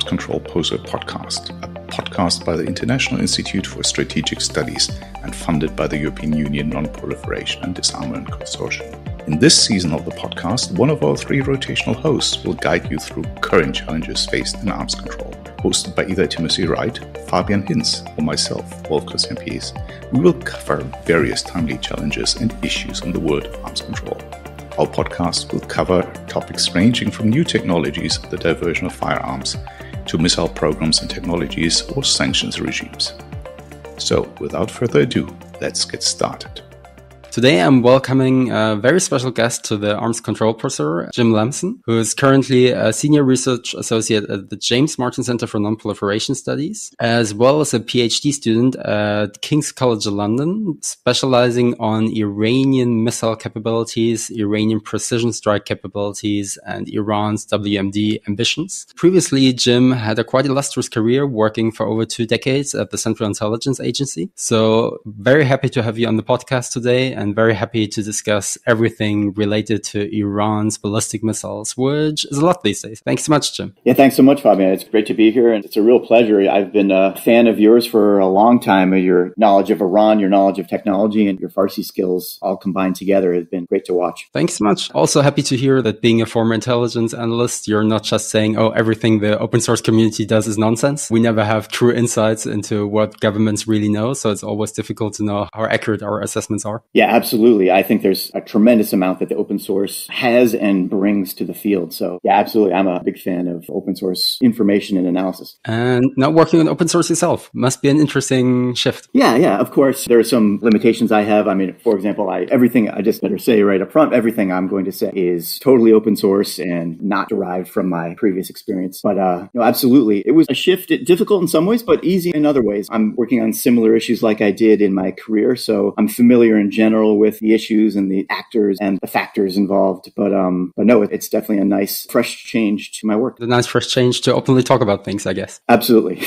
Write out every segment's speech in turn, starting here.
Control Poser podcast, a podcast by the International Institute for Strategic Studies and funded by the European Union Non-Proliferation and Disarmament Consortium. In this season of the podcast, one of our three rotational hosts will guide you through current challenges faced in arms control. Hosted by either Timothy Wright, Fabian Hinz, or myself, Wolf-Christian Pies, we will cover various timely challenges and issues in the world of arms control. Our podcast will cover topics ranging from new technologies, the diversion of firearms, to missile programs and technologies or sanctions regimes. So, without further ado, let's get started. Today I'm welcoming a very special guest to the Arms Control Professor, Jim Lamson, who is currently a Senior Research Associate at the James Martin Center for Non-Proliferation Studies, as well as a PhD student at King's College London, specializing on Iranian missile capabilities, Iranian precision strike capabilities, and Iran's WMD ambitions. Previously, Jim had a quite illustrious career working for over 2 decades at the Central Intelligence Agency. So very happy to have you on the podcast today, and very happy to discuss everything related to Iran's ballistic missiles, which is a lot these days. Thanks so much, Jim. Yeah, thanks so much, Fabian. It's great to be here, and it's a real pleasure. I've been a fan of yours for a long time. Your knowledge of Iran, your knowledge of technology, and your Farsi skills all combined together has been great to watch. Thanks so much. Also happy to hear that being a former intelligence analyst, you're not just saying, oh, everything the open source community does is nonsense. We never have true insights into what governments really know, so it's always difficult to know how accurate our assessments are. Yeah, absolutely. I think there's a tremendous amount that the open source has and brings to the field. So yeah, absolutely. I'm a big fan of open source information and analysis. And now working on open source yourself must be an interesting shift. Yeah. Of course, there are some limitations I have. I mean, for example, everything I just better say right up front, everything I'm going to say is totally open source and not derived from my previous experience. But no, absolutely. It was a shift, difficult in some ways, but easy in other ways. I'm working on similar issues like I did in my career. So I'm familiar in general with the issues and the actors and the factors involved. But no, it's definitely a nice, fresh change to my work. A nice, fresh change to openly talk about things, I guess. Absolutely.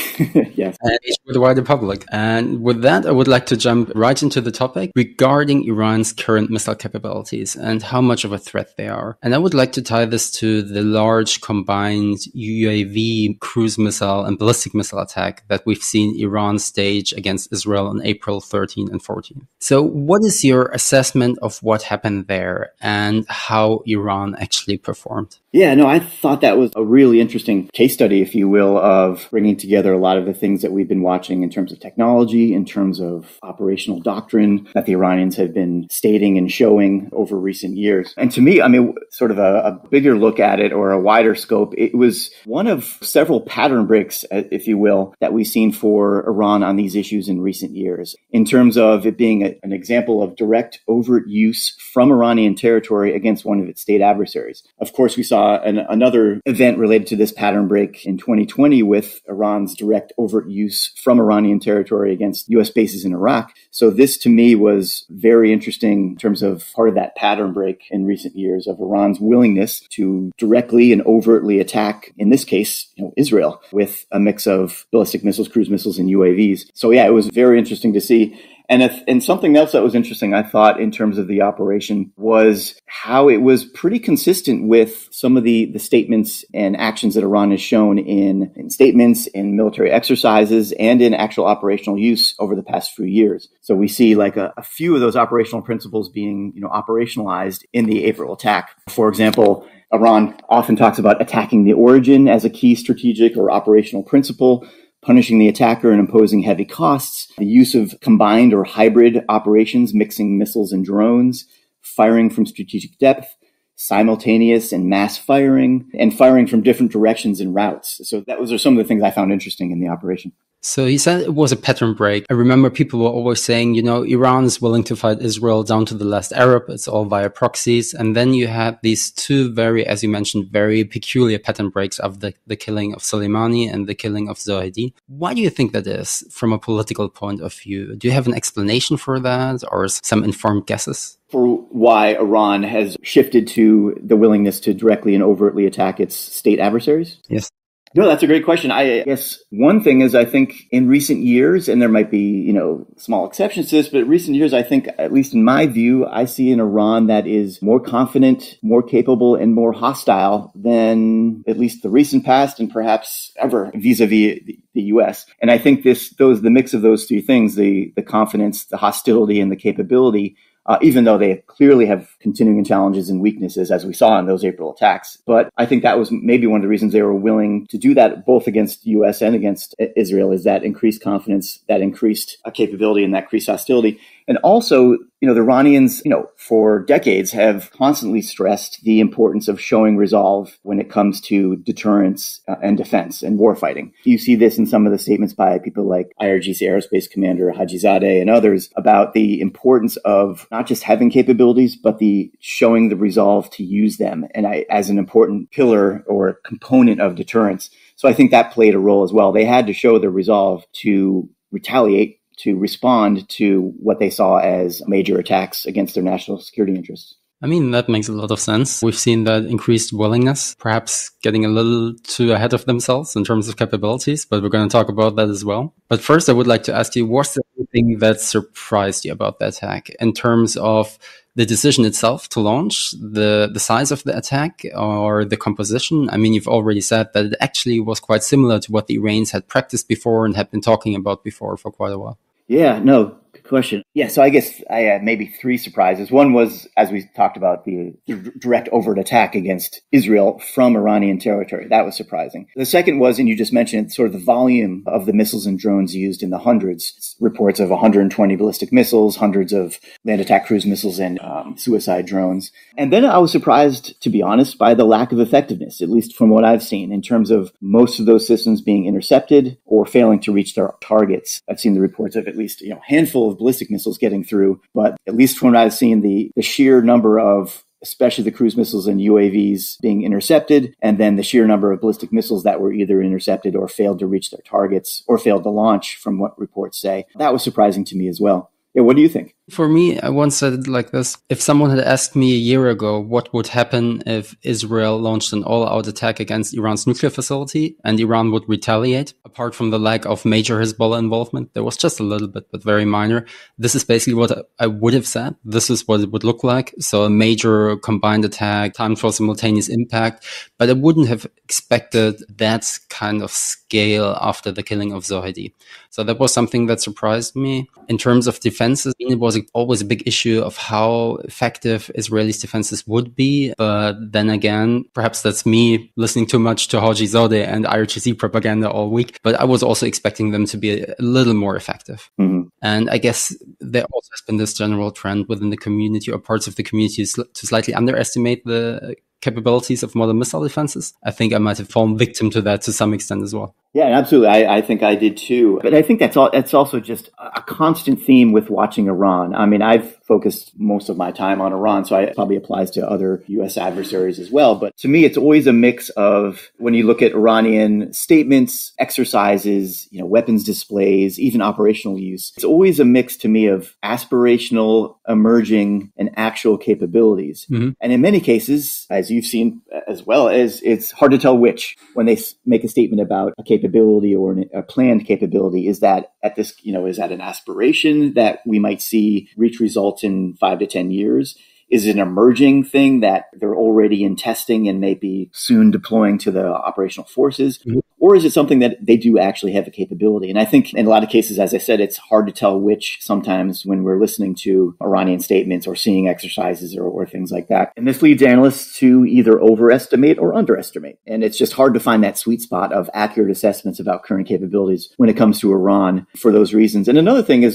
Yes. And with the wider public. And with that, I would like to jump right into the topic regarding Iran's current missile capabilities and how much of a threat they are. And I would like to tie this to the large combined UAV, cruise missile, and ballistic missile attack that we've seen Iran stage against Israel on April 13 and 14. So what is your assessment of what happened there and how Iran actually performed? Yeah, no, I thought that was a really interesting case study, if you will, of bringing together a lot of the things that we've been watching in terms of technology, in terms of operational doctrine that the Iranians have been stating and showing over recent years. And to me, I mean, sort of a bigger look at it or a wider scope, it was one of several pattern breaks, if you will, that we've seen for Iran on these issues in recent years. In terms of it being an example of direct overt use from Iranian territory against one of its state adversaries. Of course, we saw another event related to this pattern break in 2020 with Iran's direct overt use from Iranian territory against U.S. bases in Iraq. So this to me was very interesting in terms of part of that pattern break in recent years of Iran's willingness to directly and overtly attack, in this case, Israel with a mix of ballistic missiles, cruise missiles, and UAVs. So yeah, it was very interesting to see. And something else that was interesting, I thought, in terms of the operation was how it was pretty consistent with some of the statements and actions that Iran has shown in statements, in military exercises, and in actual operational use over the past few years. So we see like a few of those operational principles being, operationalized in the April attack. For example, Iran often talks about attacking the origin as a key strategic or operational principle, punishing the attacker and imposing heavy costs, the use of combined or hybrid operations, mixing missiles and drones, firing from strategic depth, simultaneous and mass firing, and firing from different directions and routes. So those are some of the things I found interesting in the operation. So you said it was a pattern break. I remember people were always saying, Iran is willing to fight Israel down to the last Arab. It's all via proxies. And then you had these two as you mentioned, very peculiar pattern breaks of the killing of Soleimani and the killing of Zohedi. Why do you think that is from a political point of view? Do you have an explanation for that or some informed guesses? For why Iran has shifted to the willingness to directly and overtly attack its state adversaries? Yes. No, that's a great question. I guess one thing is I think in recent years, and there might be, small exceptions to this, but recent years, I think, at least in my view, I see an Iran that is more confident, more capable, and more hostile than at least the recent past and perhaps ever vis-a-vis the U.S. And I think the mix of those three things, the confidence, the hostility, and the capability, even though they clearly have continuing challenges and weaknesses, as we saw in those April attacks. But I think that was maybe one of the reasons they were willing to do that, both against the U.S. and against Israel, is that increased confidence, that increased capability, and that increased hostility. And also, the Iranians, for decades have constantly stressed the importance of showing resolve when it comes to deterrence and defense and warfighting. You see this in some of the statements by people like IRGC Aerospace Commander Hajizadeh and others about the importance of not just having capabilities, but the showing the resolve to use them and as an important pillar or component of deterrence. So I think that played a role as well. They had to show the resolve to retaliate, to respond to what they saw as major attacks against their national security interests. I mean, that makes a lot of sense. We've seen that increased willingness, perhaps getting a little too ahead of themselves in terms of capabilities, but we're going to talk about that as well. But first, I would like to ask you, was there anything that surprised you about the attack in terms of the decision itself to launch, the size of the attack, or the composition? I mean, you've already said that it actually was quite similar to what the Iranians had practiced before and had been talking about before for quite a while. Yeah, no, good question. Yeah, so I guess I had maybe three surprises. One was, as we talked about, the direct overt attack against Israel from Iranian territory. That was surprising. The second was, and you just mentioned, sort of the volume of the missiles and drones used in the hundreds. It's reports of 120 ballistic missiles, hundreds of land attack cruise missiles, and suicide drones. And then I was surprised, to be honest, by the lack of effectiveness, at least from what I've seen, in terms of most of those systems being intercepted or failing to reach their targets. I've seen the reports of at least a handful of ballistic missiles getting through, but at least from what I've seen, the sheer number of especially the cruise missiles and UAVs being intercepted, and then the sheer number of ballistic missiles that were either intercepted or failed to reach their targets or failed to launch, from what reports say. That was surprising to me as well. Yeah, what do you think? For me, I once said it like this. If someone had asked me a year ago what would happen if Israel launched an all-out attack against Iran's nuclear facility and Iran would retaliate, apart from the lack of major Hezbollah involvement, there was just a little bit, but very minor. This is basically what I would have said. This is what it would look like. So a major combined attack, timed for simultaneous impact. But I wouldn't have expected that kind of scale after the killing of Zohedi. So that was something that surprised me. In terms of defenses, it was always a big issue of how effective Israelis' defenses would be. But then again, perhaps that's me listening too much to Hajizadeh and IRGC propaganda all week. But I was also expecting them to be a little more effective. Mm-hmm. And I guess there also has been this general trend within the community or parts of the community to slightly underestimate the capabilities of modern missile defenses. I think I might have fallen victim to that to some extent as well. Yeah, absolutely. I think I did too. But I think that's also just a constant theme with watching Iran. I mean, I've focused most of my time on Iran, so it probably applies to other U.S. adversaries as well. But to me, it's always a mix of, when you look at Iranian statements, exercises, weapons displays, even operational use, it's always a mix to me of aspirational, emerging, and actual capabilities. Mm-hmm. And in many cases, as you've seen as well, it's hard to tell which. When they make a statement about a capability or a planned capability, is that is that an aspiration that we might see reach results in 5 to 10 years? Is it an emerging thing that they're already in testing and may be soon deploying to the operational forces? Mm-hmm. Or is it something that they do actually have a capability? And I think in a lot of cases, as I said, it's hard to tell which sometimes when we're listening to Iranian statements or seeing exercises or things like that. And this leads analysts to either overestimate or underestimate. And it's just hard to find that sweet spot of accurate assessments about current capabilities when it comes to Iran for those reasons. And another thing is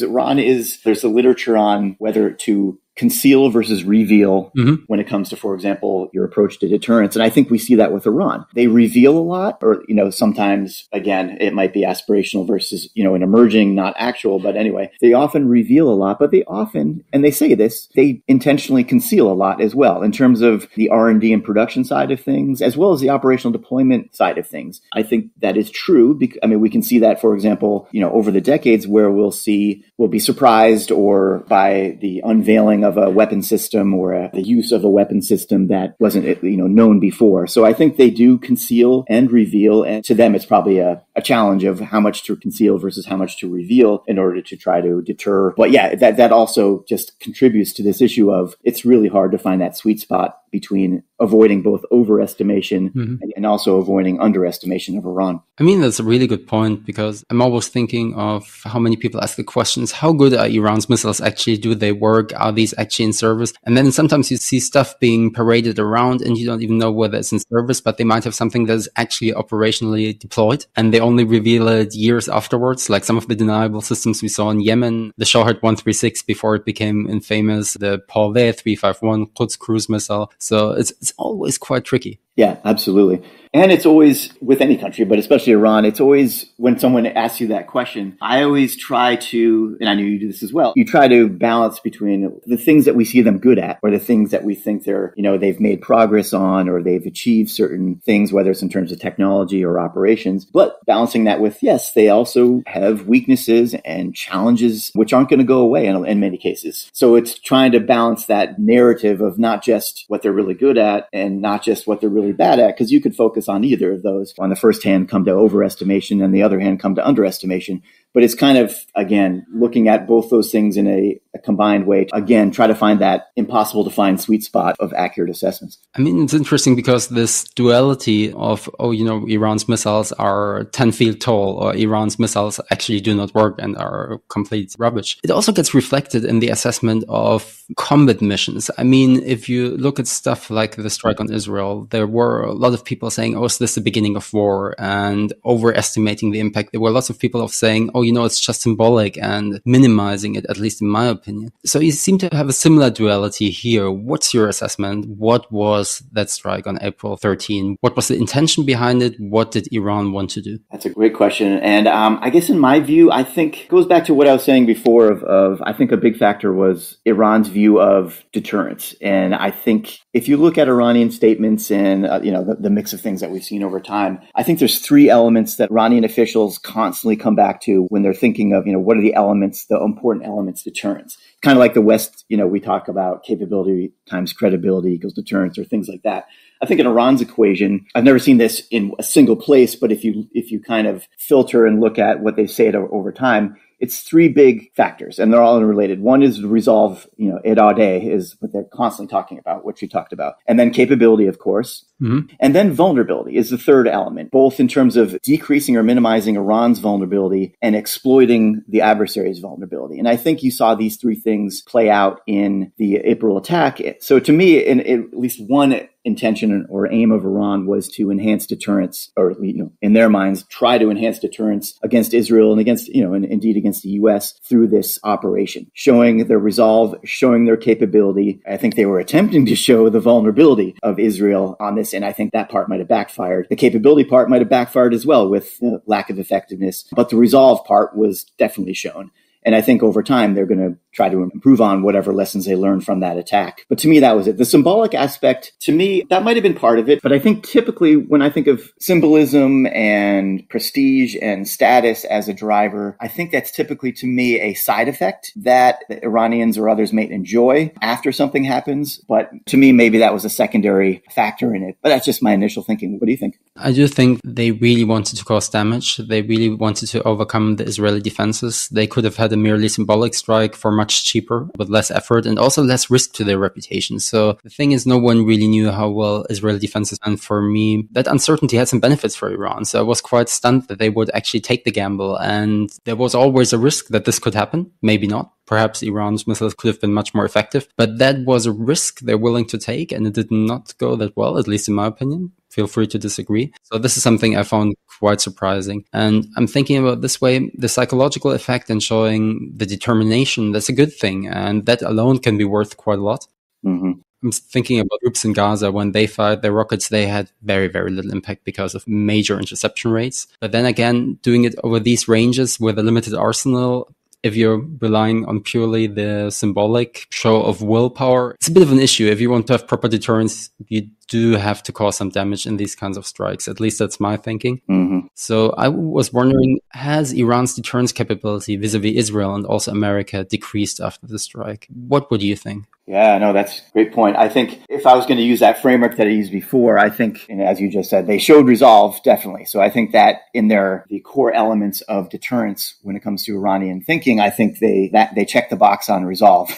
there's a literature on whether to conceal versus reveal when it comes to, for example, your approach to deterrence. And I think we see that with Iran. They reveal a lot, or, sometimes, again, it might be aspirational versus, an emerging, not actual. But anyway, they often reveal a lot, but they often, and they say this, they intentionally conceal a lot as well in terms of the R&D and production side of things, as well as the operational deployment side of things. I think that is true. We can see that, for example, over the decades where we'll be surprised or by the unveiling of a weapon system or the use of a weapon system that wasn't, known before. So I think they do conceal and reveal, and to them it's probably a challenge of how much to conceal versus how much to reveal in order to try to deter. But yeah, that also just contributes to this issue of it's really hard to find that sweet spot between avoiding both overestimation and also avoiding underestimation of Iran. I mean, that's a really good point, because I'm always thinking of how many people ask the questions, how good are Iran's missiles actually? Do they work? Are these actually in service? And then sometimes you see stuff being paraded around and you don't even know whether it's in service, but they might have something that's actually operationally deployed and they only reveal it years afterwards, like some of the deniable systems we saw in Yemen, the Shahed 136 before it became infamous, the Pavé 351 Quds cruise missile. So it's always quite tricky. Yeah, absolutely. And it's always with any country, but especially Iran, it's always when someone asks you that question, I always try to, and I know you do this as well, you try to balance between the things that we see them good at or the things that we think they've made progress on or they've achieved certain things, whether it's in terms of technology or operations, but balancing that with, yes, they also have weaknesses and challenges which aren't going to go away in many cases. So it's trying to balance that narrative of not just what they're really good at and not just what they're really bad at, because you could focus on either of those. On the first hand, come to overestimation, and the other hand, come to underestimation. But it's kind of, again, looking at both those things in a combined way. Again, try to find that impossible to find sweet spot of accurate assessments. I mean, it's interesting because this duality of, Iran's missiles are 10 feet tall, or Iran's missiles actually do not work and are complete rubbish. It also gets reflected in the assessment of combat missions. I mean, if you look at stuff like the strike on Israel, there were a lot of people saying, is this the beginning of war, and overestimating the impact. There were lots of people saying, it's just symbolic, and minimizing it, at least in my opinion. So you seem to have a similar duality here. What's your assessment? What was that strike on April 13? What was the intention behind it? What did Iran want to do? That's a great question. And I guess in my view, I think it goes back to what I was saying before of I think a big factor was Iran's view of deterrence. And I think if you look at Iranian statements and, the mix of things that we've seen over time, I think there's three elements that Iranian officials constantly come back to when they're thinking of, what are the elements, the important elements, deterrence. Kind of like the West, we talk about capability times credibility equals deterrence or things like that. I think in Iran's equation, I've never seen this in a single place, but if you kind of filter and look at what they say over time, it's three big factors, and they're all interrelated. One is resolve, irade is what they're constantly talking about, what you talked about. And then capability, of course. Mm-hmm. And then vulnerability is the third element, both in terms of decreasing or minimizing Iran's vulnerability and exploiting the adversary's vulnerability. And I think you saw these three things play out in the April attack. So to me, in at least one intention or aim of Iran was to enhance deterrence, or, in their minds, try to enhance deterrence against Israel and against, and indeed against the U.S. through this operation, showing their resolve, showing their capability. I think they were attempting to show the vulnerability of Israel on this, and I think that part might have backfired. The capability part might have backfired as well with lack of effectiveness, but the resolve part was definitely shown. And I think over time, they're going to try to improve on whatever lessons they learned from that attack. But to me, that was it. The symbolic aspect, to me, that might have been part of it. But I think typically when I think of symbolism and prestige and status as a driver, I think that's typically, to me, a side effect that the Iranians or others may enjoy after something happens. But to me, maybe that was a secondary factor in it. But that's just my initial thinking. What do you think? I do think they really wanted to cause damage. They really wanted to overcome the Israeli defenses. They could have had a merely symbolic strike for much cheaper, with less effort and also less risk to their reputation. So the thing is, no one really knew how well Israeli defenses, and for me, that uncertainty had some benefits for Iran. So I was quite stunned that they would actually take the gamble, and there was always a risk that this could happen. Maybe not. Perhaps Iran's missiles could have been much more effective, but that was a risk they're willing to take, and it did not go that well, at least in my opinion. Feel free to disagree. So this is something I found quite surprising. And I'm thinking about this way, the psychological effect and showing the determination, that's a good thing. And that alone can be worth quite a lot. Mm-hmm. I'm thinking about troops in Gaza. When they fired their rockets, they had very, very little impact because of major interception rates. But then again, doing it over these ranges with a limited arsenal, if you're relying on purely the symbolic show of willpower, it's a bit of an issue. If you want to have proper deterrence, you do have to cause some damage in these kinds of strikes. At least that's my thinking. Mm-hmm. So I was wondering, has Iran's deterrence capability vis-a-vis Israel and also America decreased after the strike? What would you think? Yeah, no, that's a great point. I think if I was going to use that framework that I used before, I think, as you just said, they showed resolve, definitely. So I think that in the core elements of deterrence when it comes to Iranian thinking, I think they check the box on resolve.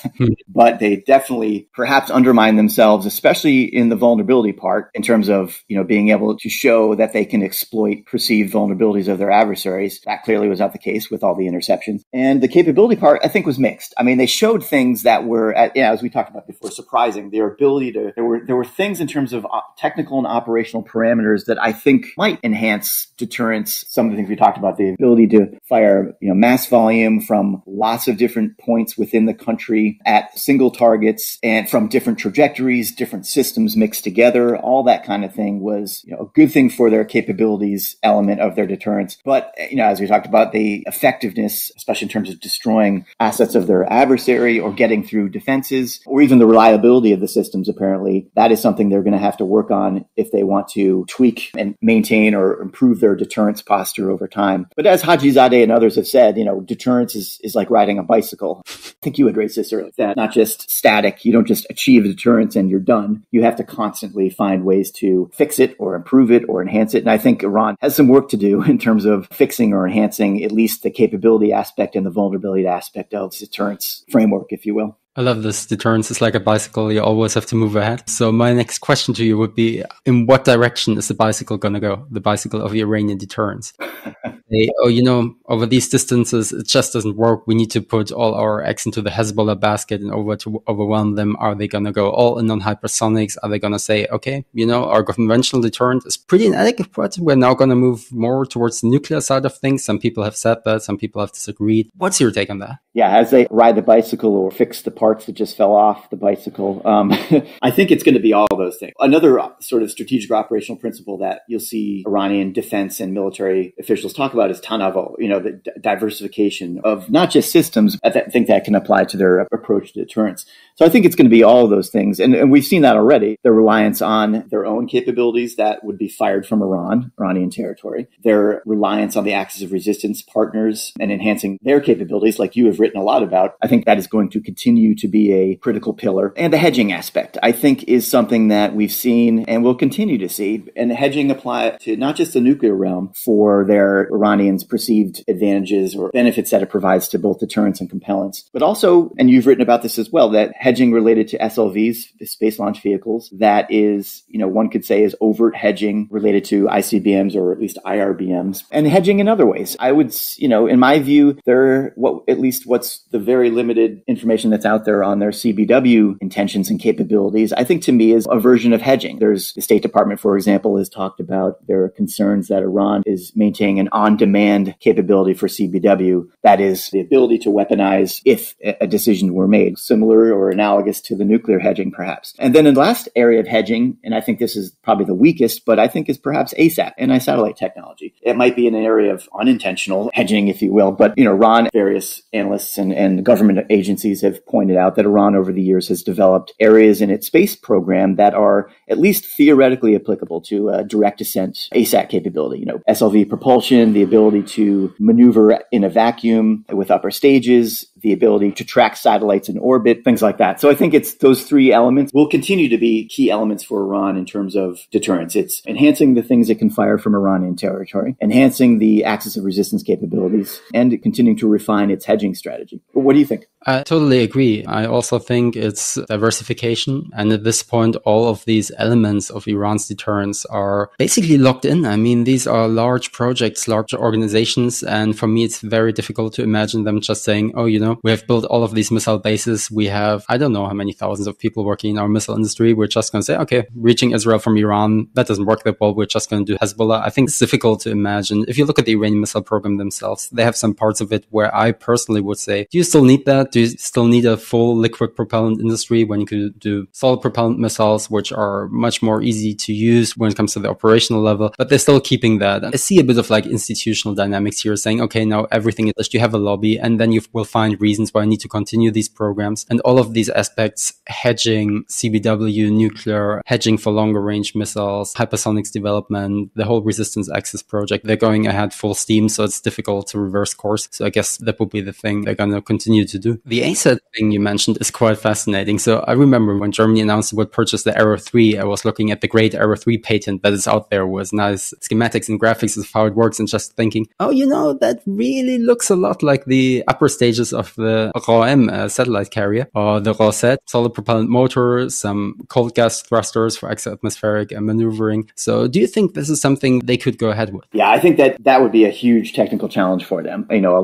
But they definitely perhaps undermine themselves, especially in the vulnerability part, in terms of, being able to show that they can exploit perceived vulnerabilities of their adversaries. That clearly was not the case with all the interceptions. And the capability part, I think, was mixed. I mean, they showed things that were, as we talked about before, surprising. Their ability to, there were things in terms of technical and operational parameters that I think might enhance deterrence. Some of the things we talked about, the ability to fire, mass volume from lots of different points within the country at single targets and from different trajectories, different systems mixed together. All that kind of thing was, a good thing for their capabilities element of their deterrence. But, as we talked about, the effectiveness, especially in terms of destroying assets of their adversary or getting through defenses, or even the reliability of the systems, apparently, that is something they're going to have to work on if they want to tweak and maintain or improve their deterrence posture over time. But as Hajizadeh and others have said, deterrence is like riding a bicycle. I think you had raised this earlier, that not just static. You don't just achieve a deterrence and you're done. You have to constantly find ways to fix it or improve it or enhance it. And I think Iran has some work to do in terms of fixing or enhancing at least the capability aspect and the vulnerability aspect of deterrence framework, if you will. I love this. Deterrence is like a bicycle. You always have to move ahead. So my next question to you would be, in what direction is the bicycle going to go? The bicycle of Iranian deterrence. Say, over these distances, it just doesn't work. We need to put all our eggs into the Hezbollah basket in order to overwhelm them. Are they going to go all in on hypersonics? Are they going to say, okay, our conventional deterrent is pretty inadequate. We're now going to move more towards the nuclear side of things. Some people have said that. Some people have disagreed. What's your take on that? Yeah, as they ride the bicycle or fix the parts that just fell off the bicycle. I think it's going to be all those things. Another sort of strategic operational principle that you'll see Iranian defense and military officials talk about is tanavo, the diversification of not just systems. I think that can apply to their approach to deterrence. So I think it's going to be all of those things. And we've seen that already. Their reliance on their own capabilities that would be fired from Iranian territory. Their reliance on the axis of resistance partners and enhancing their capabilities, like you have written a lot about. I think that is going to continue to be a critical pillar. And the hedging aspect, I think, is something that we've seen and will continue to see. And the hedging apply to not just the nuclear realm for their Iranians' perceived advantages or benefits that it provides to both deterrence and compellence, but also, and you've written about this as well, that hedging related to SLVs, space launch vehicles, that is, one could say is overt hedging related to ICBMs or at least IRBMs, and hedging in other ways. I would, in my view, what's the very limited information that's out there on their CBW intentions and capabilities, I think to me is a version of hedging. There's the State Department, for example, has talked about their concerns that Iran is maintaining an on-demand capability for CBW. That is the ability to weaponize if a decision were made, similar or analogous to the nuclear hedging, perhaps. And then in the last area of hedging, and I think this is probably the weakest, but I think is perhaps ASAT, anti-satellite technology. It might be in an area of unintentional hedging, if you will, but, Iran, various analysts and government agencies have pointed out that Iran over the years has developed areas in its space program that are at least theoretically applicable to direct descent ASAT capability, SLV propulsion, the ability to maneuver in a vacuum with upper stages, the ability to track satellites in orbit, things like that. So I think it's those three elements will continue to be key elements for Iran in terms of deterrence. It's enhancing the things it can fire from Iranian territory, enhancing the axis of resistance capabilities, and continuing to refine its hedging strategy. But what do you think? I totally agree. I also think it's diversification. And at this point, all of these elements of Iran's deterrence are basically locked in. I mean, these are large projects, large organizations. And for me, it's very difficult to imagine them just saying, we have built all of these missile bases. We have, I don't know how many thousands of people working in our missile industry. We're just going to say, okay, reaching Israel from Iran, that doesn't work that well. We're just going to do Hezbollah. I think it's difficult to imagine. If you look at the Iranian missile program themselves, they have some parts of it where I personally would say, do you still need that? Do you still need a full liquid propellant industry when you could do solid propellant missiles, which are much more easy to use when it comes to the operational level, but they're still keeping that. I see a bit of like institutional dynamics here saying, okay, now everything is, you have a lobby and then you will find find reasons why I need to continue these programs. And all of these aspects, hedging, CBW, nuclear, hedging for longer range missiles, hypersonics development, the whole resistance axis project, they're going ahead full steam, so it's difficult to reverse course. So I guess that will be the thing they're going to continue to do. The ASAT thing you mentioned is quite fascinating. So I remember when Germany announced it would purchase the Arrow 3, I was looking at the great Arrow 3 patent that is out there with nice schematics and graphics of how it works and just thinking, oh, that really looks a lot like the upper stages of the ROM satellite carrier, or the ROSET, solid propellant motor, some cold gas thrusters for exo-atmospheric maneuvering. So do you think this is something they could go ahead with? Yeah, I think that would be a huge technical challenge for them, in a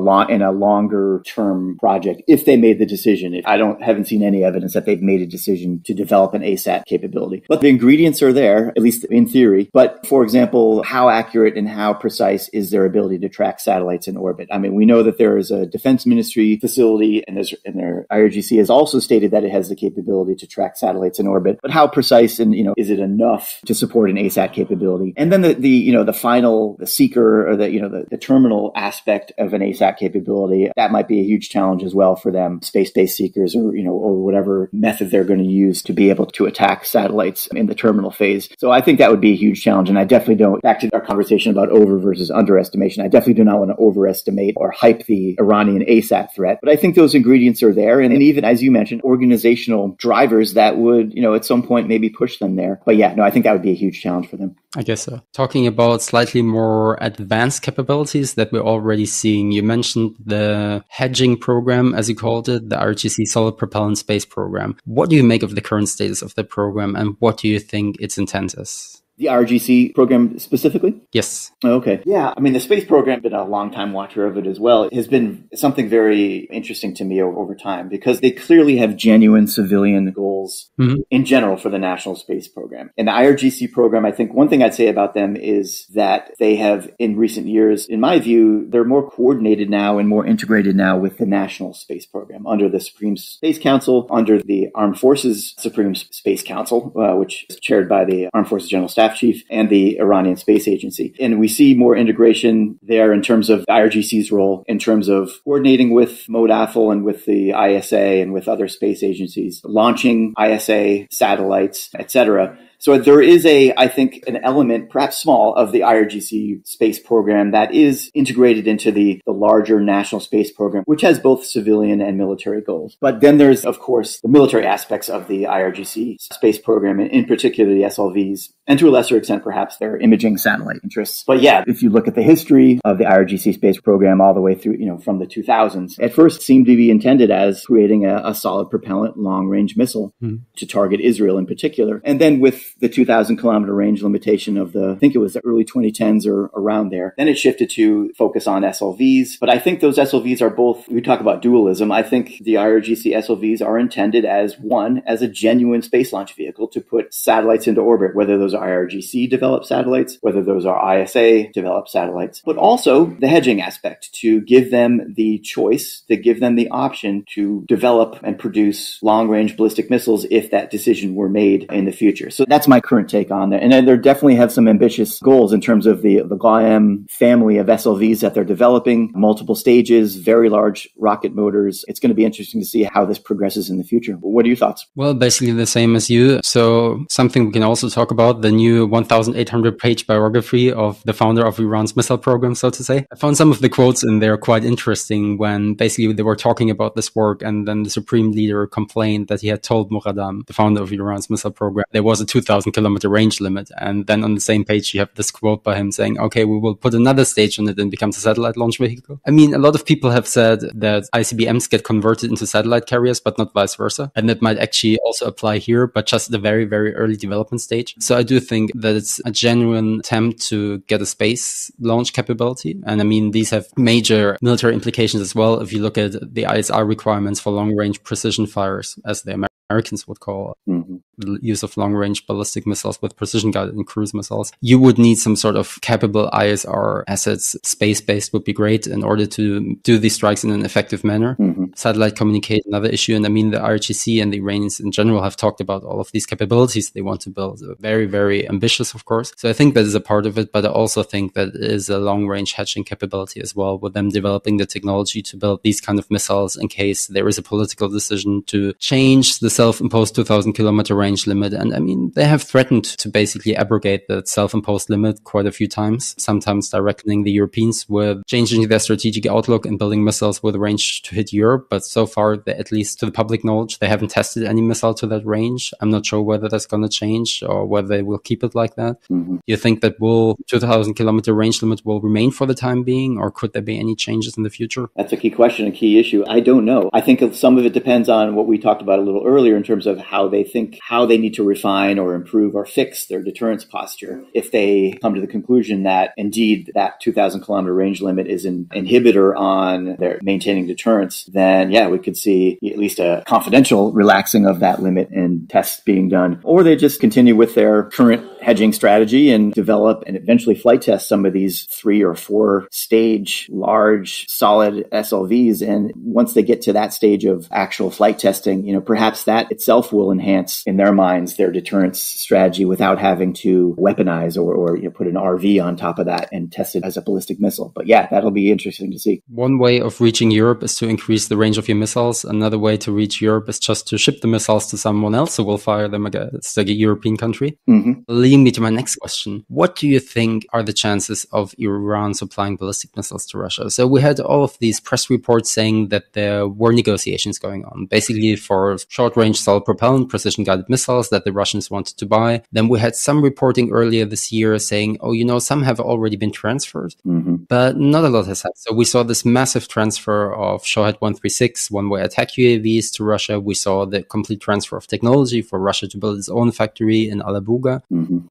longer term project, if they made the decision. I haven't seen any evidence that they've made a decision to develop an ASAT capability. But the ingredients are there, at least in theory. But for example, how accurate and how precise is their ability to track satellites in orbit? I mean, we know that there is a Defense Ministry facility, and their IRGC has also stated that it has the capability to track satellites in orbit. But how precise and, is it enough to support an ASAT capability? And then the seeker, or the terminal aspect of an ASAT capability, that might be a huge challenge as well for them, space-based seekers, or whatever method they're going to use to be able to attack satellites in the terminal phase. So I think that would be a huge challenge. And I definitely don't, back to our conversation about over versus underestimation, I definitely do not want to overestimate or hype the Iranian ASAT threat. But I think those ingredients are there. And even, as you mentioned, organizational drivers that would, at some point maybe push them there. But yeah, no, I think that would be a huge challenge for them. I guess so. Talking about slightly more advanced capabilities that we're already seeing, you mentioned the hedging program, as you called it, the RGC Solid Propellant Space Program. What do you make of the current status of the program, and what do you think its intent is? The RGC program specifically? Yes. Okay. Yeah. I mean, the space program, been a long time watcher of it as well. It has been something very interesting to me over time, because they clearly have genuine civilian goals in general for the National Space Program. And the IRGC program, I think one thing I'd say about them is that they have, in recent years, in my view, they're more coordinated now and more integrated now with the National Space Program under the Supreme Space Council, under the Armed Forces Supreme Space Council, which is chaired by the Armed Forces General Staff Chief and the Iranian Space Agency. And we see more integration there in terms of IRGC's role, in terms of coordinating with MODAFL and with the ISA and with other space agencies, launching ISA satellites, etc. So there is I think, an element, perhaps small, of the IRGC space program that is integrated into the larger national space program, which has both civilian and military goals. But then there's, of course, the military aspects of the IRGC space program, and in particular the SLVs, and to a lesser extent, perhaps, their imaging satellite interests. But yeah, if you look at the history of the IRGC space program all the way through, from the 2000s, at first seemed to be intended as creating a solid propellant long-range missile to target Israel in particular. And then with the 2,000-kilometer range limitation of I think it was the early 2010s or around there, then it shifted to focus on SLVs. But I think those SLVs are both, we talk about dualism, I think the IRGC SLVs are intended as a genuine space launch vehicle to put satellites into orbit, whether those are IRGC developed satellites, whether those are ISA developed satellites, but also the hedging aspect, to give them the choice, to give them the option to develop and produce long-range ballistic missiles if that decision were made in the future. So that's my current take on that. And they definitely have some ambitious goals in terms of the GAM family of SLVs that they're developing, multiple stages, very large rocket motors. It's going to be interesting to see how this progresses in the future. What are your thoughts? Well, basically the same as you. So something we can also talk about, the new 1,800-page biography of the founder of Iran's missile program, so to say. I found some of the quotes in there quite interesting when basically they were talking about this work, and then the supreme leader complained that he had told Moghadam, the founder of Iran's missile program, there was a 2,000-kilometer range limit. And then on the same page, you have this quote by him saying, okay, we will put another stage on it and it becomes a satellite launch vehicle. I mean, a lot of people have said that ICBMs get converted into satellite carriers, but not vice versa. And that might actually also apply here, but just at the very, very early development stage. So I do think that it's a genuine attempt to get a space launch capability. And I mean, these have major military implications as well. If you look at the ISR requirements for long-range precision fires, as the Americans would call it. the use of long-range ballistic missiles with precision-guided and cruise missiles, you would need some sort of capable ISR assets. Space-based would be great in order to do these strikes in an effective manner. Satellite communicate, another issue. And I mean, the IRGC and the Iranians in general have talked about all of these capabilities they want to build. Very, very ambitious, of course. So I think that is a part of it, but I also think that it is a long-range hedging capability as well, with them developing the technology to build these kind of missiles in case there is a political decision to change the self-imposed 2,000-kilometer range limit. And I mean, they have threatened to basically abrogate that self-imposed limit quite a few times, sometimes directing the Europeans with changing their strategic outlook and building missiles with range to hit Europe. But so far, at least to the public knowledge, they haven't tested any missile to that range. I'm not sure whether that's going to change or whether they will keep it like that. You think that 2,000-kilometer range limit will remain for the time being, or could there be any changes in the future? That's a key question, a key issue. I don't know. I think some of it depends on what we talked about a little earlier in terms of how they think, how they need to refine or improve or fix their deterrence posture. If they come to the conclusion that indeed that 2,000-kilometer range limit is an inhibitor on their maintaining deterrence, then yeah, we could see at least a confidential relaxing of that limit and tests being done. Or they just continue with their current hedging strategy and develop and eventually flight test some of these 3 or 4 stage large solid SLVs. And once they get to that stage of actual flight testing, perhaps that itself will enhance in their minds their deterrence strategy without having to weaponize or put an RV on top of that and test it as a ballistic missile. But yeah, that'll be interesting to see. One way of reaching Europe is to increase the range of your missiles. Another way to reach Europe is just to ship the missiles to someone else who will fire them against a European country. Leading me to my next question. What do you think are the chances of Iran supplying ballistic missiles to Russia? So we had all of these press reports saying that there were negotiations going on, basically for short-range solid propellant, precision-guided missiles that the Russians wanted to buy. Then we had some reporting earlier this year saying, some have already been transferred, but not a lot has happened. So we saw this massive transfer of Shahed 136 one-way attack UAVs to Russia. We saw the complete transfer of technology for Russia to build its own factory in Alabuga.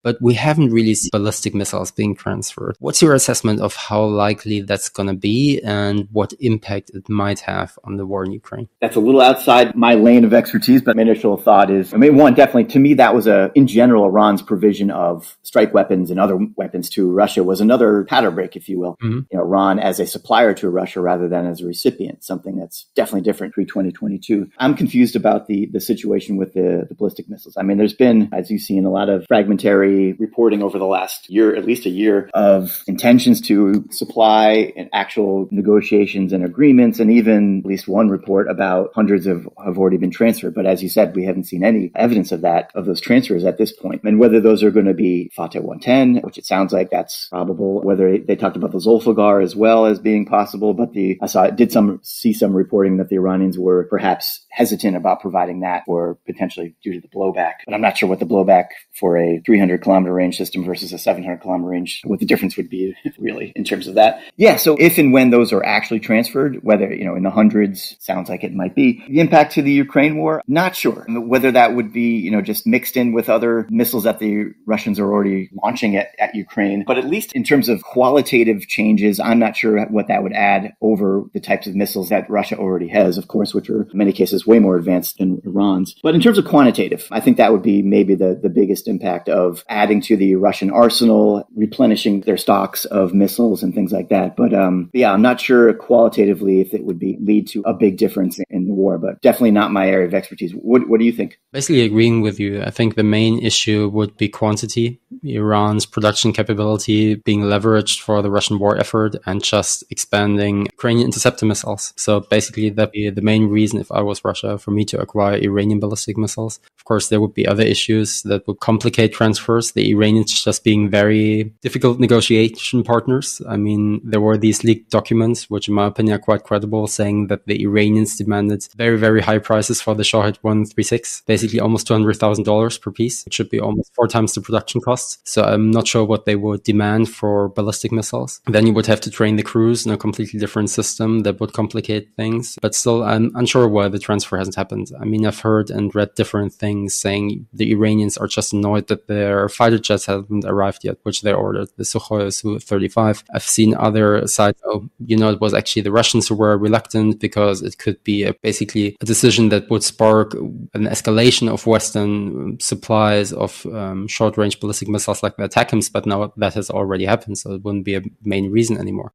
But we haven't really seen ballistic missiles being transferred. What's your assessment of how likely that's going to be and what impact it might have on the war in Ukraine? That's a little outside my lane of expertise, but my initial thought is, one, definitely, to me, that was in general, Iran's provision of strike weapons and other weapons to Russia was another pattern break, if you will. Iran as a supplier to Russia rather than as a recipient, something that's definitely different pre-2022. I'm confused about the situation with the ballistic missiles. There's been, as you've seen, a lot of fragmentary reporting over the last year, at least a year, of intentions to supply and actual negotiations and agreements, and even at least one report about hundreds have already been transferred. But as you said, we haven't seen any evidence of those transfers at this point. And whether those are going to be Fateh 110, which it sounds like that's probable, whether they talked about the Zulfiqar as well as being possible, but I did see some reporting that the Iranians were perhaps hesitant about providing that, or potentially due to the blowback. But I'm not sure what the blowback for a 300-kilometer range system versus a 700-kilometer range, what the difference would be really in terms of that. Yeah, so if and when those are actually transferred, whether, in the hundreds, sounds like it might be. The impact to the Ukraine war, not sure. Whether that would be, just mixed in with other missiles that the Russians are already launching at Ukraine. But at least in terms of qualitative changes, I'm not sure what that would add over the types of missiles that Russia already has, of course, which are in many cases way more advanced than Iran's. But in terms of quantitative, I think that would be maybe the biggest impact of adding to the Russian arsenal, replenishing their stocks of missiles and things like that. But I'm not sure qualitatively if it would lead to a big difference in the war, but definitely not my area of expertise. What do you think? Basically agreeing with you. I think the main issue would be quantity. Iran's production capability being leveraged for the Russian war effort and just expanding Ukrainian interceptor missiles. So basically that'd be the main reason, if I was Russia, for me to acquire Iranian ballistic missiles. Of course, there would be other issues that would complicate transfers. The Iranians just being very difficult negotiation partners. There were these leaked documents, which in my opinion are quite credible, saying that the Iranians demanded very, very high prices for the Shahed 136, basically almost $200,000 per piece, which should be almost 4 times the production costs. So I'm not sure what they would demand for ballistic missiles. Then you would have to train the crews in a completely different system that would complicate things. But still, I'm unsure where the transfer transfer hasn't happened. I mean, I've heard and read different things saying the Iranians are just annoyed that their fighter jets haven't arrived yet, which they ordered, the Sukhoi Su-35. I've seen other sides, it was actually the Russians who were reluctant because it could be basically a decision that would spark an escalation of Western supplies of short-range ballistic missiles like the ATACMS, but now that has already happened, so it wouldn't be a main reason anymore.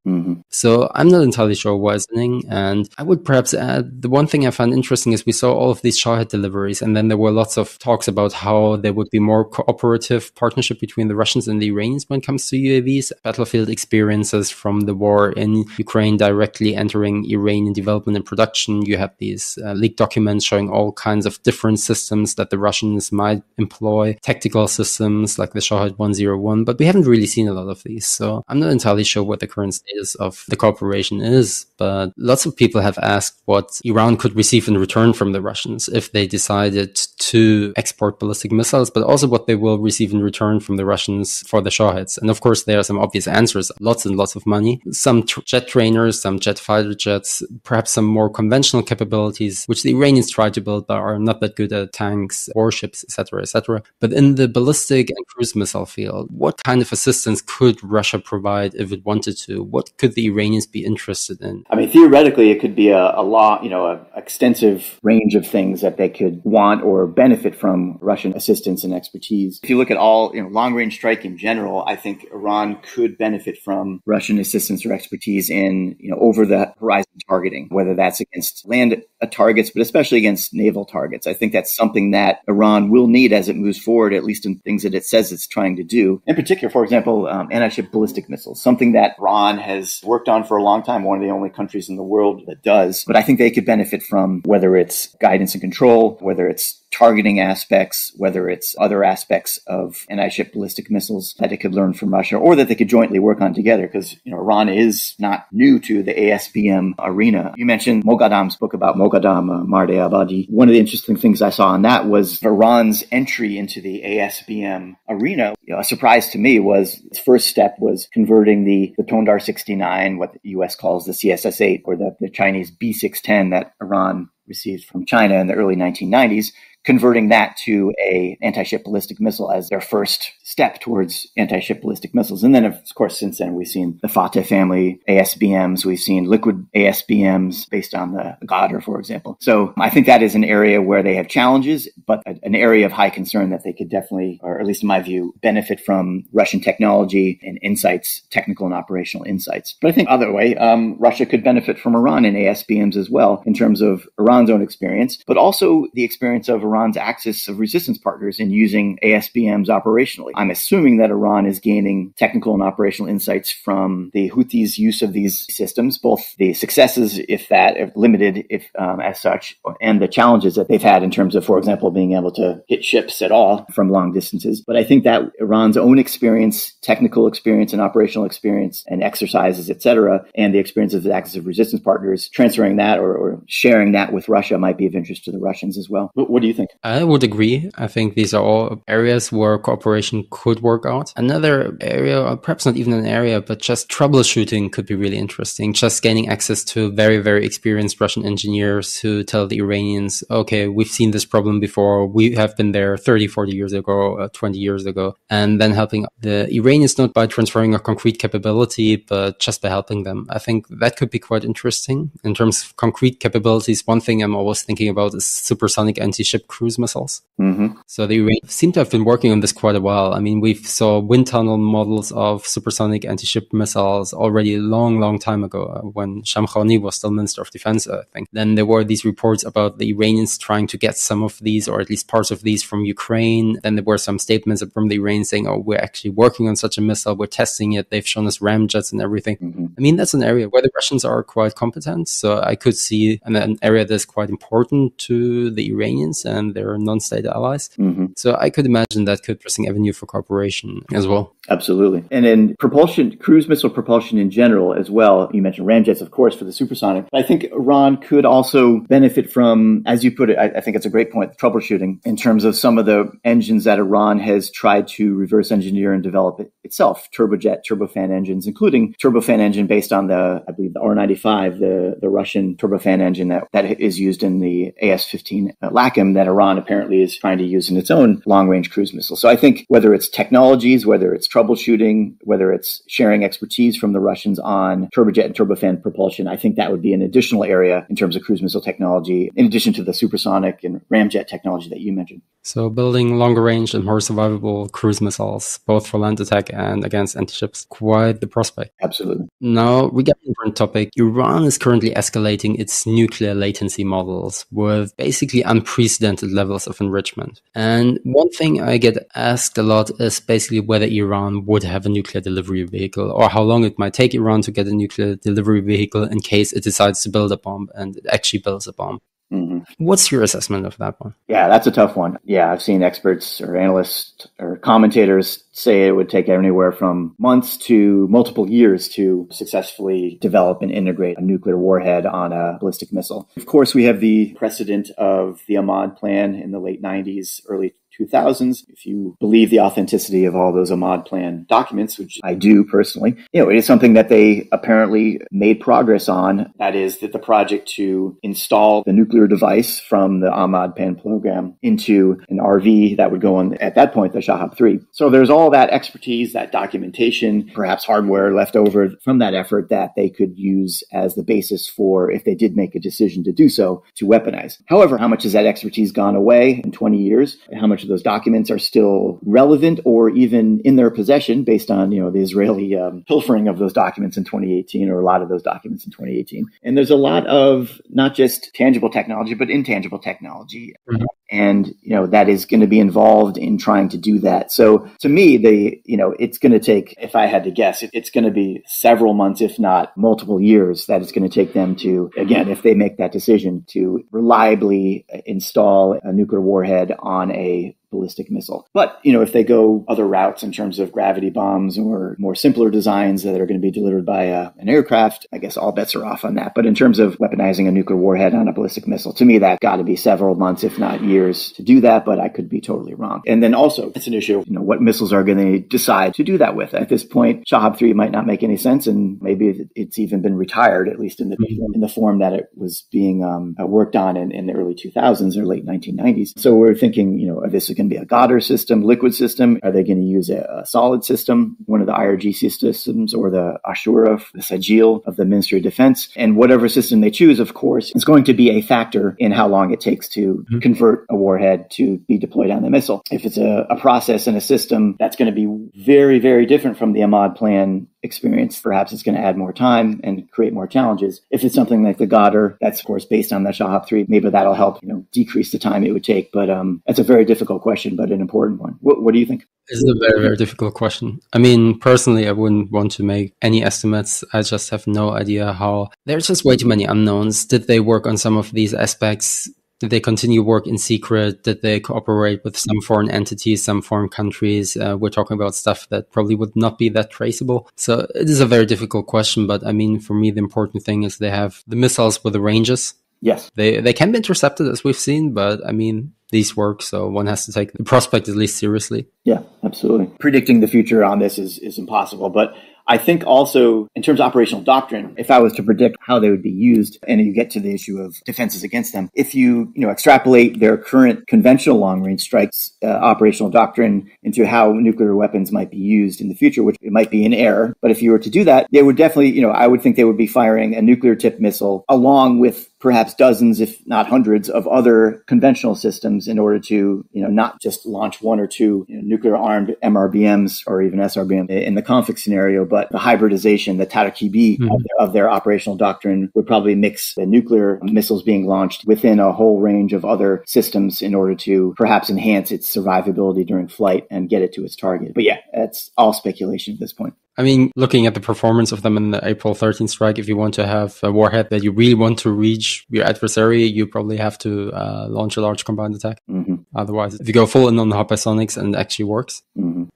So I'm not entirely sure why it's happening, and I would perhaps add the one thing I found interesting is we saw all of these Shahed deliveries, and then there were lots of talks about how there would be more cooperative partnership between the Russians and the Iranians when it comes to UAVs, battlefield experiences from the war in Ukraine directly entering Iranian development and production. You have these leaked documents showing all kinds of different systems that the Russians might employ, tactical systems like the Shahed 101, but we haven't really seen a lot of these. So I'm not entirely sure what the current status of the cooperation is, but lots of people have asked what Iran could receive in return from the Russians if they decided to export ballistic missiles, but also what they will receive in return from the Russians for the Shaheds. And of course, there are some obvious answers, lots and lots of money, some jet trainers, some jet fighter jets, perhaps some more conventional capabilities, which the Iranians try to build but are not that good at, tanks, warships, etc., etc. But in the ballistic and cruise missile field, what kind of assistance could Russia provide if it wanted to? What could the Iranians be interested in? I mean, theoretically, it could be a lot, an extensive range of things that they could want or benefit from Russian assistance and expertise. If you look at all, long-range strike in general, I think Iran could benefit from Russian assistance or expertise in, over the horizon targeting, whether that's against land targets, but especially against naval targets. I think that's something that Iran will need as it moves forward, at least in things that it says it's trying to do. In particular, for example, anti-ship ballistic missiles, something that Iran has worked on for a long time, one of the only countries in the world that does. But I think they could benefit from whether it's guidance and control, whether it's targeting aspects, whether it's other aspects of anti-ship ballistic missiles that they could learn from Russia or that they could jointly work on together, because Iran is not new to the ASBM arena. You mentioned Moghadam's book about Moghadam, Marde Abadi. One of the interesting things I saw on that was Iran's entry into the ASBM arena. A surprise to me was its first step was converting the Tondar 69, what the U.S. calls the CSS-8, or the Chinese B610 that Iran received from China in the early 1990s, converting that to a anti-ship ballistic missile as their first step towards anti-ship ballistic missiles. And then, of course, since then, we've seen the Fateh family ASBMs. We've seen liquid ASBMs based on the Ghadr, for example. So I think that is an area where they have challenges, but an area of high concern that they could definitely, or at least in my view, benefit from Russian technology and insights, technical and operational insights. But I think other way, Russia could benefit from Iran in ASBMs as well in terms of Iran's own experience, but also the experience of Iran's axis of resistance partners in using ASBMs operationally. I'm assuming that Iran is gaining technical and operational insights from the Houthis' use of these systems, both the successes, if limited, as such, and the challenges that they've had in terms of, for example, being able to hit ships at all from long distances. But I think that Iran's own experience, technical experience and operational experience and exercises, etc., and the experience of the axis of resistance partners, transferring that or sharing that with Russia might be of interest to the Russians as well. What do you think? I would agree. I think these are all areas where cooperation could work out. Another area, or perhaps not even an area, but just troubleshooting could be really interesting. Just gaining access to very, very experienced Russian engineers who tell the Iranians, okay, we've seen this problem before. We have been there 30, 40 years ago, 20 years ago. And then helping the Iranians not by transferring a concrete capability, but just by helping them. I think that could be quite interesting. In terms of concrete capabilities, one thing I'm always thinking about is supersonic anti-ship cruise missiles. Mm-hmm. So the Iranians seem to have been working on this quite a while. I mean, we saw wind tunnel models of supersonic anti-ship missiles already a long, long time ago when Shamkhani was still Minister of Defense, I think. Then there were these reports about the Iranians trying to get some of these, or at least parts of these, from Ukraine. Then there were some statements from the Iranians saying, oh, we're actually working on such a missile. We're testing it. They've shown us ramjets and everything. Mm-hmm. I mean, that's an area where the Russians are quite competent. So I could see an area that's quite important to the Iranians. and their non-state allies. So I could imagine that could be an interesting avenue for cooperation as well. Absolutely. And in propulsion, cruise missile propulsion in general as well, you mentioned ramjets, of course, for the supersonic. I think Iran could also benefit from, as you put it, I think it's a great point, troubleshooting in terms of some of the engines that Iran has tried to reverse engineer and develop itself, turbojet, turbofan engines, including turbofan engine based on the R-95, the Russian turbofan engine that is used in the AS-15 LACM that Iran apparently is trying to use in its own long-range cruise missile. So I think whether it's technologies, whether it's troubleshooting, whether it's sharing expertise from the Russians on turbojet and turbofan propulsion, I think that would be an additional area in terms of cruise missile technology, in addition to the supersonic and ramjet technology that you mentioned. So building longer range and more survivable cruise missiles, both for land attack and against anti-ships, quite the prospect. Absolutely. Now, regarding a different topic, Iran is currently escalating its nuclear latency models with basically unprecedented levels of enrichment. And one thing I get asked a lot is basically whether Iran would have a nuclear delivery vehicle, or how long it might take Iran to get a nuclear delivery vehicle in case it decides to build a bomb and it actually builds a bomb. What's your assessment of that one? Yeah, that's a tough one. Yeah, I've seen experts or analysts or commentators say it would take anywhere from months to multiple years to successfully develop and integrate a nuclear warhead on a ballistic missile. Of course, we have the precedent of the Ahmad plan in the late 90s, early 2000s. If you believe the authenticity of all those Ahmad plan documents, which I do personally, it is something that they apparently made progress on. That is that the project to install the nuclear device from the Ahmad plan program into an RV that would go on, at that point, the Shahab 3. So there's all that expertise, that documentation, perhaps hardware left over from that effort that they could use as the basis for, if they did make a decision to do so, to weaponize. However, how much has that expertise gone away in 20 years? How much of those documents are still relevant or even in their possession based on, the Israeli pilfering of those documents in 2018, or a lot of those documents in 2018. And there's a lot of not just tangible technology, but intangible technology. And, that is going to be involved in trying to do that. So to me, it's going to take, if I had to guess, it's going to be several months, if not multiple years, that it's going to take them to, again, if they make that decision, to reliably install a nuclear warhead on a ballistic missile. But, if they go other routes in terms of gravity bombs or more simpler designs that are going to be delivered by an aircraft, I guess all bets are off on that. But in terms of weaponizing a nuclear warhead on a ballistic missile, to me, that got to be several months, if not years, to do that. But I could be totally wrong. And then also, it's an issue of, what missiles are going to decide to do that with. At this point, Shahab 3 might not make any sense, and maybe it's even been retired, at least in the form that it was being worked on in the early 2000s or late 1990s. So we're thinking, this is going to be a Goddard system, liquid system. Are they going to use a solid system, one of the IRG systems, or the Ashura, the Sajil of the Ministry of Defense? And whatever system they choose, of course, is going to be a factor in how long it takes to convert a warhead to be deployed on the missile. If it's a process and a system that's going to be very, very different from the Ahmad plan experience, perhaps it's going to add more time and create more challenges. If it's something like the Goddard, that's of course based on the Shahab 3, maybe that'll help, decrease the time it would take. But that's a very difficult question, but an important one. What do you think? It's a very, very difficult question. I mean, personally, I wouldn't want to make any estimates. I just have no idea how. There's just way too many unknowns. Did they work on some of these aspects? Did they continue work in secret? Did they cooperate with some foreign entities, some foreign countries? We're talking about stuff that probably would not be that traceable. So it is a very difficult question. But I mean, for me, the important thing is they have the missiles with the ranges. Yes. They can be intercepted, as we've seen, but I mean, these work, so one has to take the prospect at least seriously. Yeah, absolutely. Predicting the future on this is impossible, but I think also in terms of operational doctrine, if I was to predict how they would be used, and you get to the issue of defenses against them, if you extrapolate their current conventional long-range strikes operational doctrine into how nuclear weapons might be used in the future, which it might be in error, but if you were to do that, they would definitely, I would think they would be firing a nuclear-tipped missile along with perhaps dozens, if not hundreds, of other conventional systems in order to, not just launch one or two nuclear-armed MRBMs or even SRBM in the conflict scenario, but the hybridization, the Tarakibi of their operational doctrine would probably mix the nuclear missiles being launched within a whole range of other systems in order to perhaps enhance its survivability during flight and get it to its target. But yeah, it's all speculation at this point. I mean, looking at the performance of them in the April 13th strike, if you want to have a warhead that you really want to reach your adversary, you probably have to launch a large combined attack. Otherwise, if you go full in on hypersonics and it actually works.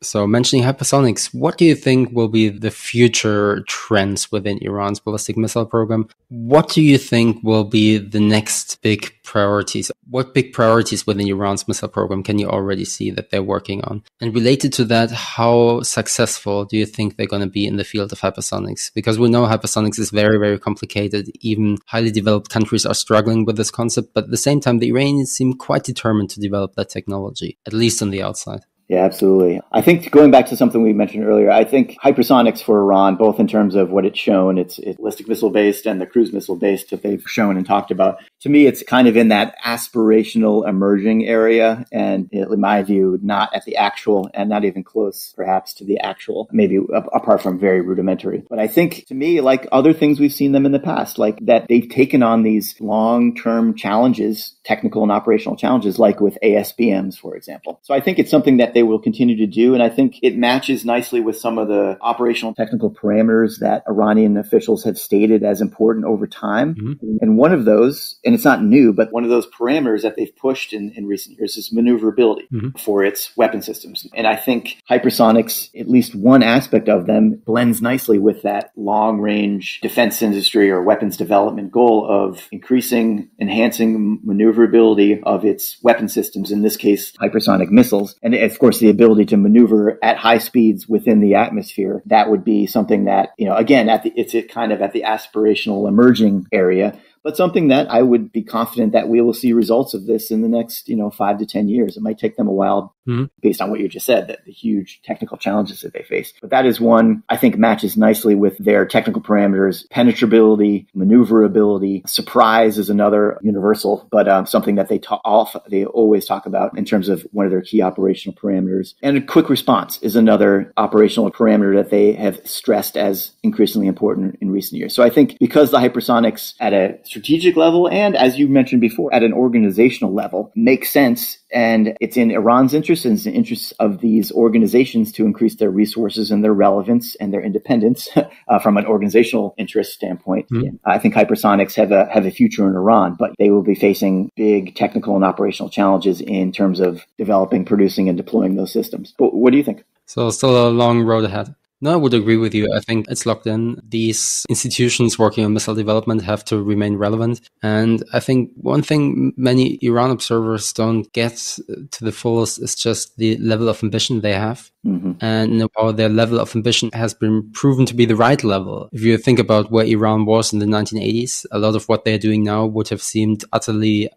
So mentioning hypersonics, what do you think will be the future trends within Iran's ballistic missile program? What do you think will be the next big priorities? What big priorities within Iran's missile program can you already see that they're working on? And related to that, how successful do you think they're going to be in the field of hypersonics? Because we know hypersonics is very, very complicated. Even highly developed countries are struggling with this concept. But at the same time, the Iranians seem quite determined to develop that technology, at least on the outside. Yeah, absolutely. I think going back to something we mentioned earlier, I think hypersonics for Iran, both in terms of what it's shown, it's ballistic missile based and the cruise missile based that they've shown and talked about. To me, it's kind of in that aspirational emerging area. And in my view, not at the actual and not even close, perhaps, to the actual, maybe apart from very rudimentary. But I think to me, like other things we've seen them in the past, like that they've taken on these long-term challenges, technical and operational challenges, like with ASBMs, for example. So I think it's something that they will continue to do. And I think it matches nicely with some of the operational technical parameters that Iranian officials have stated as important over time. And one of those, and it's not new, but one of those parameters that they've pushed in recent years is maneuverability for its weapon systems. And I think hypersonics, at least one aspect of them, blends nicely with that long-range defense industry or weapons development goal of enhancing maneuverability of its weapon systems, in this case, hypersonic missiles. And of course, the ability to maneuver at high speeds within the atmosphere. That would be something that, again, it's kind of at the aspirational emerging area, but something that I would be confident that we will see results of this in the next, 5 to 10 years. It might take them a while based on what you just said, that the huge technical challenges that they face. But that is one I think matches nicely with their technical parameters. Penetrability, maneuverability, surprise is another universal, but something that they always talk about in terms of one of their key operational parameters. And a quick response is another operational parameter that they have stressed as increasingly important in recent years. So I think because the hypersonics at a strategic level and, as you mentioned before, at an organizational level make sense, and it's in Iran's interest and it's in the interests of these organizations to increase their resources and their relevance and their independence from an organizational interest standpoint. I think hypersonics have a future in Iran, but they will be facing big technical and operational challenges in terms of developing, producing, and deploying those systems. But what do you think? So still a long road ahead. No, I would agree with you. I think it's locked in. These institutions working on missile development have to remain relevant. And I think one thing many Iran observers don't get to the fullest is just the level of ambition they have. And how their level of ambition has been proven to be the right level. If you think about where Iran was in the 1980s, a lot of what they're doing now would have seemed utterly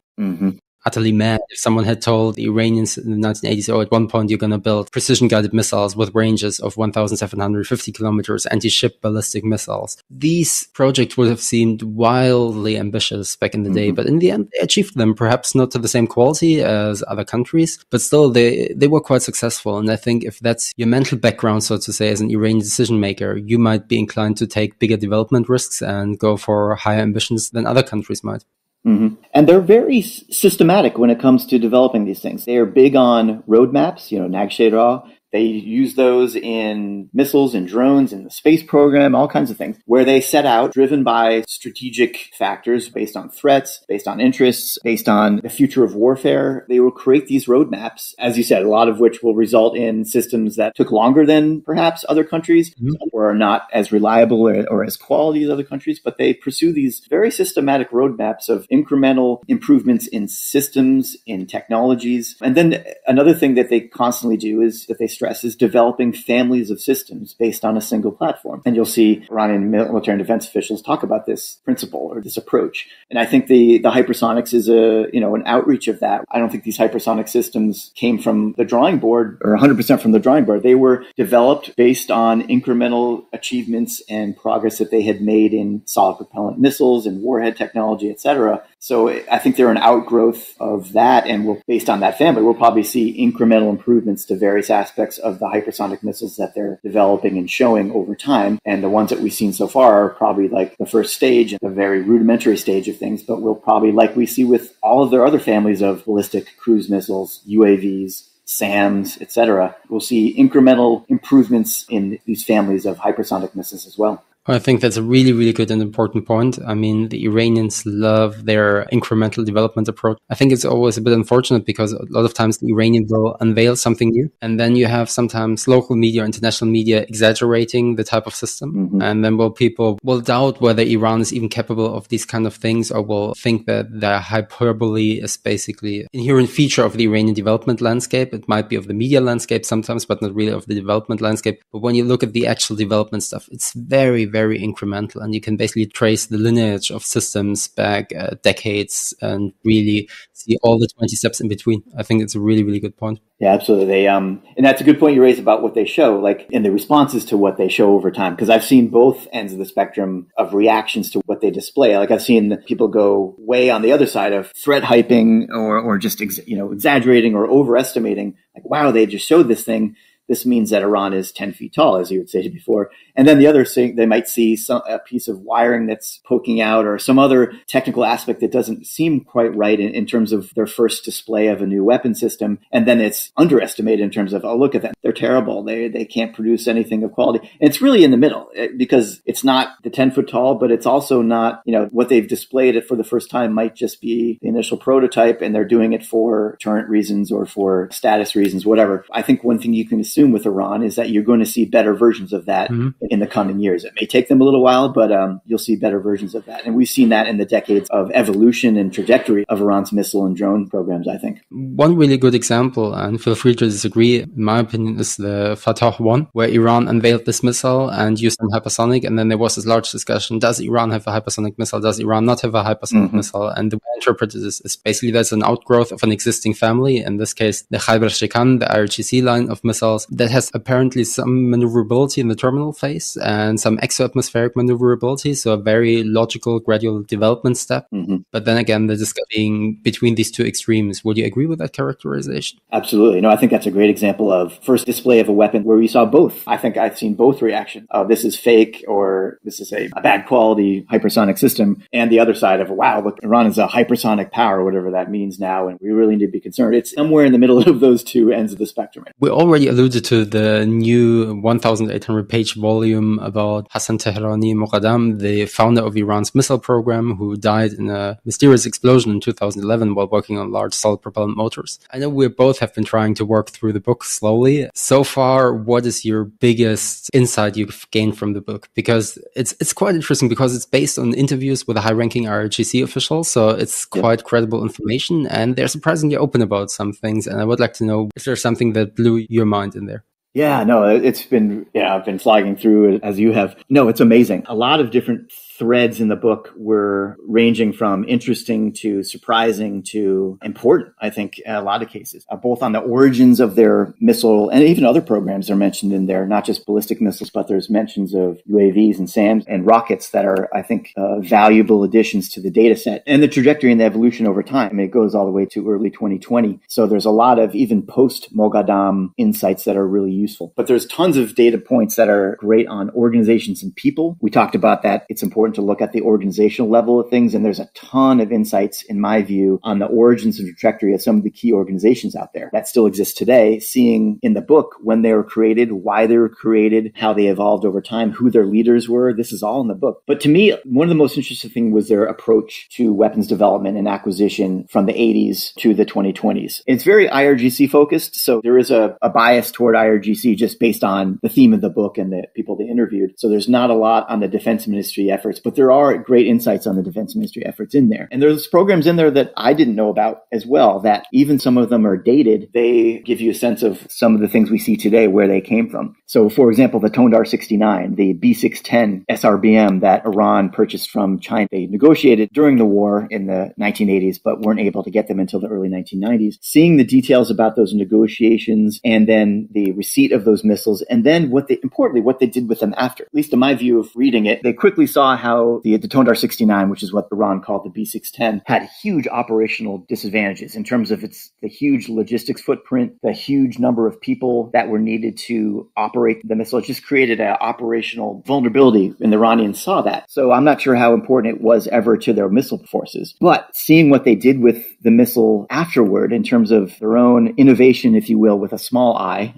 mad if someone had told the Iranians in the 1980s, at one point you're going to build precision-guided missiles with ranges of 1,750 kilometers, anti-ship ballistic missiles. These projects would have seemed wildly ambitious back in the day, but in the end, they achieved them, perhaps not to the same quality as other countries, but still they were quite successful. And I think if that's your mental background, so to say, as an Iranian decision maker, you might be inclined to take bigger development risks and go for higher ambitions than other countries might. And they're very systematic when it comes to developing these things. They are big on roadmaps, Nagshera. They use those in missiles and drones in the space program, all kinds of things, where they set out, driven by strategic factors based on threats, based on interests, based on the future of warfare. They will create these roadmaps, as you said, a lot of which will result in systems that took longer than perhaps other countries or are not as reliable or as quality as other countries, but they pursue these very systematic roadmaps of incremental improvements in systems, in technologies. And then another thing that they constantly do is that they stress is developing families of systems based on a single platform. And you'll see Iranian military and defense officials talk about this principle or this approach. And I think the hypersonics is an outreach of that. I don't think these hypersonic systems came from the drawing board or 100% from the drawing board. They were developed based on incremental achievements and progress that they had made in solid propellant missiles and warhead technology, etc. So I think they're an outgrowth of that, and based on that family, we'll probably see incremental improvements to various aspects of the hypersonic missiles that they're developing and showing over time. And the ones that we've seen so far are probably like the first stage, the very rudimentary stage of things, but we'll probably, like we see with all of their other families of ballistic cruise missiles, UAVs, SAMs, etc., we'll see incremental improvements in these families of hypersonic missiles as well. I think that's a really, really good and important point. I mean, the Iranians love their incremental development approach. I think it's always a bit unfortunate because a lot of times the Iranians will unveil something new, and then you have sometimes local media or international media exaggerating the type of system. And then people will doubt whether Iran is even capable of these kind of things, or will think that the hyperbole is basically an inherent feature of the Iranian development landscape. It might be of the media landscape sometimes, but not really of the development landscape. But when you look at the actual development stuff, it's very, very incremental, and you can basically trace the lineage of systems back decades and really see all the 20 steps in between. I think it's a really, really good point. Yeah, absolutely. And that's a good point you raise about what they show, like in the responses to what they show over time. Because I've seen both ends of the spectrum of reactions to what they display. Like I've seen people go way on the other side of threat hyping or just exaggerating or overestimating. Like, wow, they just showed this thing. This means that Iran is 10 feet tall, as you would say before. And then the other thing, they might see a piece of wiring that's poking out or some other technical aspect that doesn't seem quite right in terms of their first display of a new weapon system. And then it's underestimated in terms of, oh, look at them. They're terrible. They can't produce anything of quality. And it's really in the middle because it's not the 10 foot tall, but it's also not, what they've displayed it for the first time might just be the initial prototype, and they're doing it for deterrent reasons or for status reasons, whatever. I think one thing you can assume with Iran is that you're going to see better versions of that in the coming years. It may take them a little while, but you'll see better versions of that. And we've seen that in the decades of evolution and trajectory of Iran's missile and drone programs, I think. One really good example, and feel free to disagree, in my opinion, is the Fatah-1, where Iran unveiled this missile and used some hypersonic. And then there was this large discussion, does Iran have a hypersonic missile? Does Iran not have a hypersonic missile? And the way I interpret it is basically that's an outgrowth of an existing family. In this case, the Khyber-Shekan, the IRGC line of missiles, that has apparently some maneuverability in the terminal phase and some exo-atmospheric maneuverability, so a very logical gradual development step. But then again, the discussing between these two extremes. Would you agree with that characterization? Absolutely. No, I think that's a great example of first display of a weapon where we saw both. I think I've seen both reactions. This is fake, or this is a bad quality hypersonic system. And the other side of, wow, look, Iran is a hypersonic power, whatever that means now, and we really need to be concerned. It's somewhere in the middle of those two ends of the spectrum. We already alluded to the new 1,800-page volume about Hassan Tehrani Moqaddam, the founder of Iran's missile program, who died in a mysterious explosion in 2011 while working on large solid propellant motors. I know we both have been trying to work through the book slowly. So far, what is your biggest insight you've gained from the book? Because it's quite interesting because it's based on interviews with a high-ranking IRGC official, so it's quite credible information, and they're surprisingly open about some things. And I would like to know, is there something that blew your mind in there? Yeah, no, it's been, I've been slogging through it as you have. No, it's amazing. A lot of different threads in the book were ranging from interesting to surprising to important, I think, in a lot of cases, both on the origins of their missile and even other programs are mentioned in there, not just ballistic missiles, but there's mentions of UAVs and SAMs and rockets that are, I think, valuable additions to the data set and the trajectory and the evolution over time. I mean, it goes all the way to early 2020. So there's a lot of even post-Moqaddam insights that are really useful. But there's tons of data points that are great on organizations and people. We talked about that. It's important to look at the organizational level of things. And there's a ton of insights, in my view, on the origins and trajectory of some of the key organizations out there that still exist today, seeing in the book when they were created, why they were created, how they evolved over time, who their leaders were. This is all in the book. But to me, one of the most interesting things was their approach to weapons development and acquisition from the 80s to the 2020s. It's very IRGC focused. So there is a bias toward IRGC just based on the theme of the book and the people they interviewed. So there's not a lot on the defense ministry efforts, but there are great insights on the defense ministry efforts in there. And there's programs in there that I didn't know about as well, that even some of them are dated. They give you a sense of some of the things we see today, where they came from. So for example, the Tondar 69, the B610 SRBM that Iran purchased from China, they negotiated during the war in the 1980s, but weren't able to get them until the early 1990s. Seeing the details about those negotiations and then the receipt of those missiles, and then importantly, what they did with them after. At least in my view of reading it, they quickly saw how the Tondar 69, which is what Iran called the B610, had huge operational disadvantages in terms of the huge logistics footprint, the huge number of people that were needed to operate the missile. It just created an operational vulnerability, and the Iranians saw that. So I'm not sure how important it was ever to their missile forces. But seeing what they did with the missile afterward in terms of their own innovation, if you will, with a small I,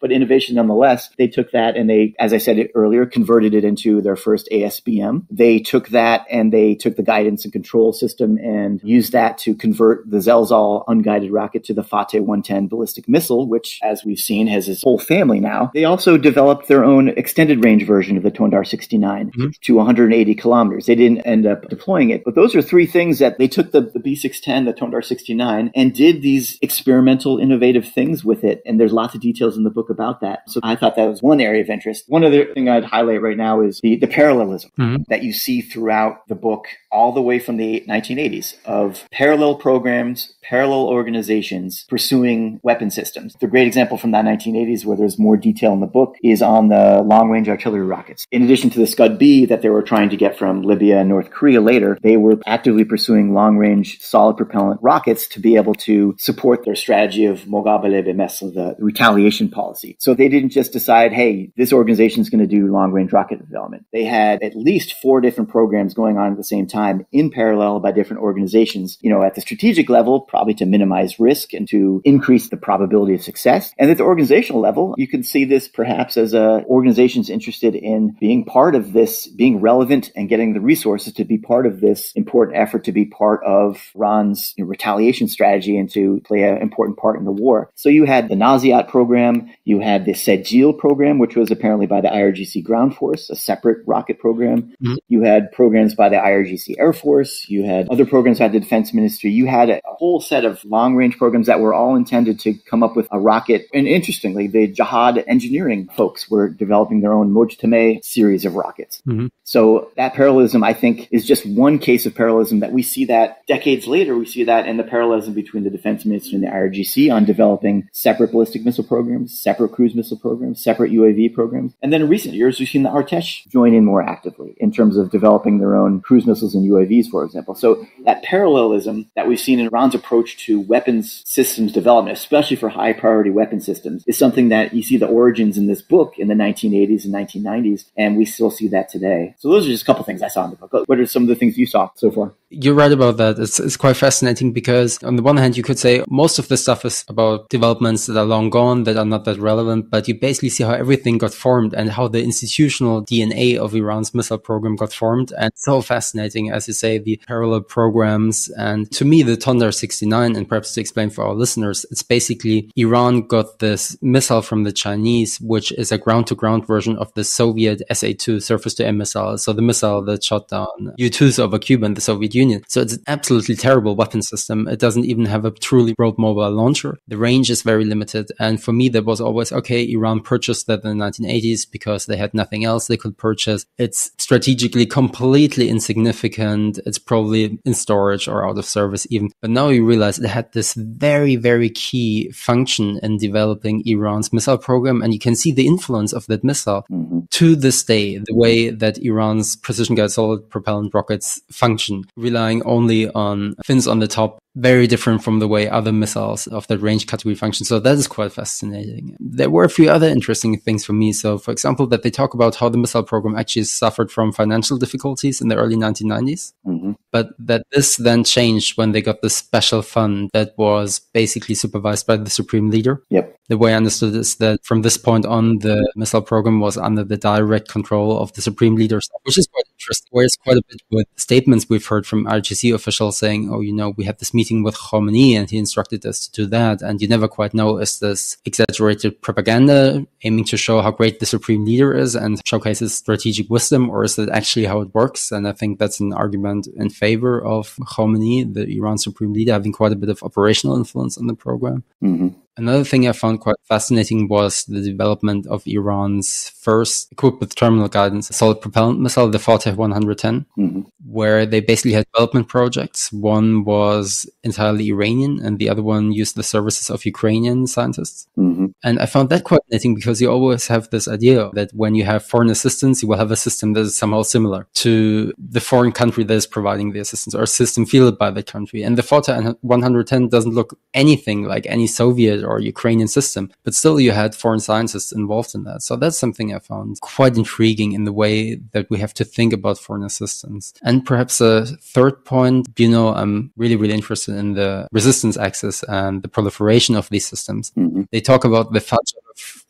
but innovation nonetheless, they took that and they, as I said earlier, converted it into their first ASBM. They took that and they took the guidance and control system and used that to convert the Zelzal unguided rocket to the Fateh 110 ballistic missile, which, as we've seen, has its whole family now. They also developed their own extended range version of the Tondar 69 to 180 kilometers. They didn't end up deploying it, but those are three things that they took the B610, the Tondar 69, and did these experimental, innovative things with it. And there's lots of details in the book about that. So I thought that was one area of interest. One other thing I'd highlight right now is the parallelism that you see throughout the book, all the way from the 1980s, of parallel programs, parallel organizations pursuing weapon systems. The great example from that 1980s, where there's more detail in the book, is on the long-range artillery rockets. In addition to the Scud-B that they were trying to get from Libya and North Korea later, they were actively pursuing long-range solid propellant rockets to be able to support their strategy of Mogabale Bemesl, the retaliation policy. So they didn't just decide, hey, this organization is going to do long-range rocket development. They had at least 4 different programs going on at the same time in parallel by different organizations, at the strategic level, probably to minimize risk and to increase the probability of success. And at the organizational level, you can see this perhaps as organizations interested in being part of this, being relevant and getting the resources to be part of this important effort to be part of Iran's retaliation strategy and to play an important part in the war. So you had the Naziat program, you had the Sejil program, which was apparently by the IRGC ground force, a separate rocket program. You had programs by the IRGC Air Force. You had other programs by the Defense Ministry. You had a whole set of long-range programs that were all intended to come up with a rocket. And interestingly, the Jihad engineering folks were developing their own Mojtame series of rockets. So that parallelism, I think, is just one case of parallelism that we see that decades later. We see that in the parallelism between the Defense Ministry and the IRGC on developing separate ballistic missile programs, separate cruise missile programs, separate UAV programs. And then in recent years, we've seen the Artesh join in more actively in terms of developing their own cruise missiles and UAVs, for example. So that parallelism that we've seen in Iran's approach to weapons systems development, especially for high priority weapon systems, is something that you see the origins in this book in the 1980s and 1990s, and we still see that today. So those are just a couple things I saw in the book. What are some of the things you saw so far? You're right about that. It's quite fascinating because on the one hand, you could say most of the stuff is about developments that are long gone, that are not that relevant, but you basically see how everything got formed and how the institutional DNA of Iran's missile program got formed. And so fascinating, as you say, the parallel programs. And to me, the Tondar 69, and perhaps to explain for our listeners, it's basically Iran got this missile from the Chinese, which is a ground-to-ground version of the Soviet SA-2 surface-to-air missile. So the missile that shot down U-2s over Cuba and the Soviet Union. So it's an absolutely terrible weapon system. It doesn't even have a truly road mobile launcher. The range is very limited. And for me, there was always, okay, Iran purchased that in the 1980s because they had nothing else they could purchase. It's strategically completely insignificant. It's probably in storage or out of service even. But now you realize it had this very, very key function in developing Iran's missile program. And you can see the influence of that missile to this day, the way that Iran's precision-guided solid propellant rockets function, relying only on fins on the top, very different from the way other missiles of that range category function. So that is quite fascinating. There were a few other interesting things for me. So, for example, that they talk about how the missile program actually suffered from financial difficulties in the early 1990s, but that this then changed when they got the special fund that was basically supervised by the supreme leader. The way I understood is that from this point on, the missile program was under the direct control of the supreme leader, which is quite interesting. Whereas quite a bit with statements we've heard from RGC officials saying, oh, we had this meeting with Khomeini and he instructed us to do that. And you never quite know, is this exaggerated propaganda aiming to show how great the supreme leader is and showcases strategic wisdom, or is that actually how it works? And I think that's an argument in favor of Khomeini, the Iran supreme leader, having quite a bit of operational influence on the program. Another thing I found quite fascinating was the development of Iran's first equipped with terminal guidance solid propellant missile, the Fateh 110, where they basically had development projects. One was entirely Iranian and the other one used the services of Ukrainian scientists. And I found that quite fascinating because you always have this idea that when you have foreign assistance, you will have a system that is somehow similar to the foreign country that is providing the assistance, or a system fielded by that country. And the Fateh 110 doesn't look anything like any Soviet or Ukrainian system, but still you had foreign scientists involved in that. So that's something I found quite intriguing in the way that we have to think about foreign assistance. And perhaps a third point, I'm really, really interested in the resistance axis and the proliferation of these systems. They talk about the Fajr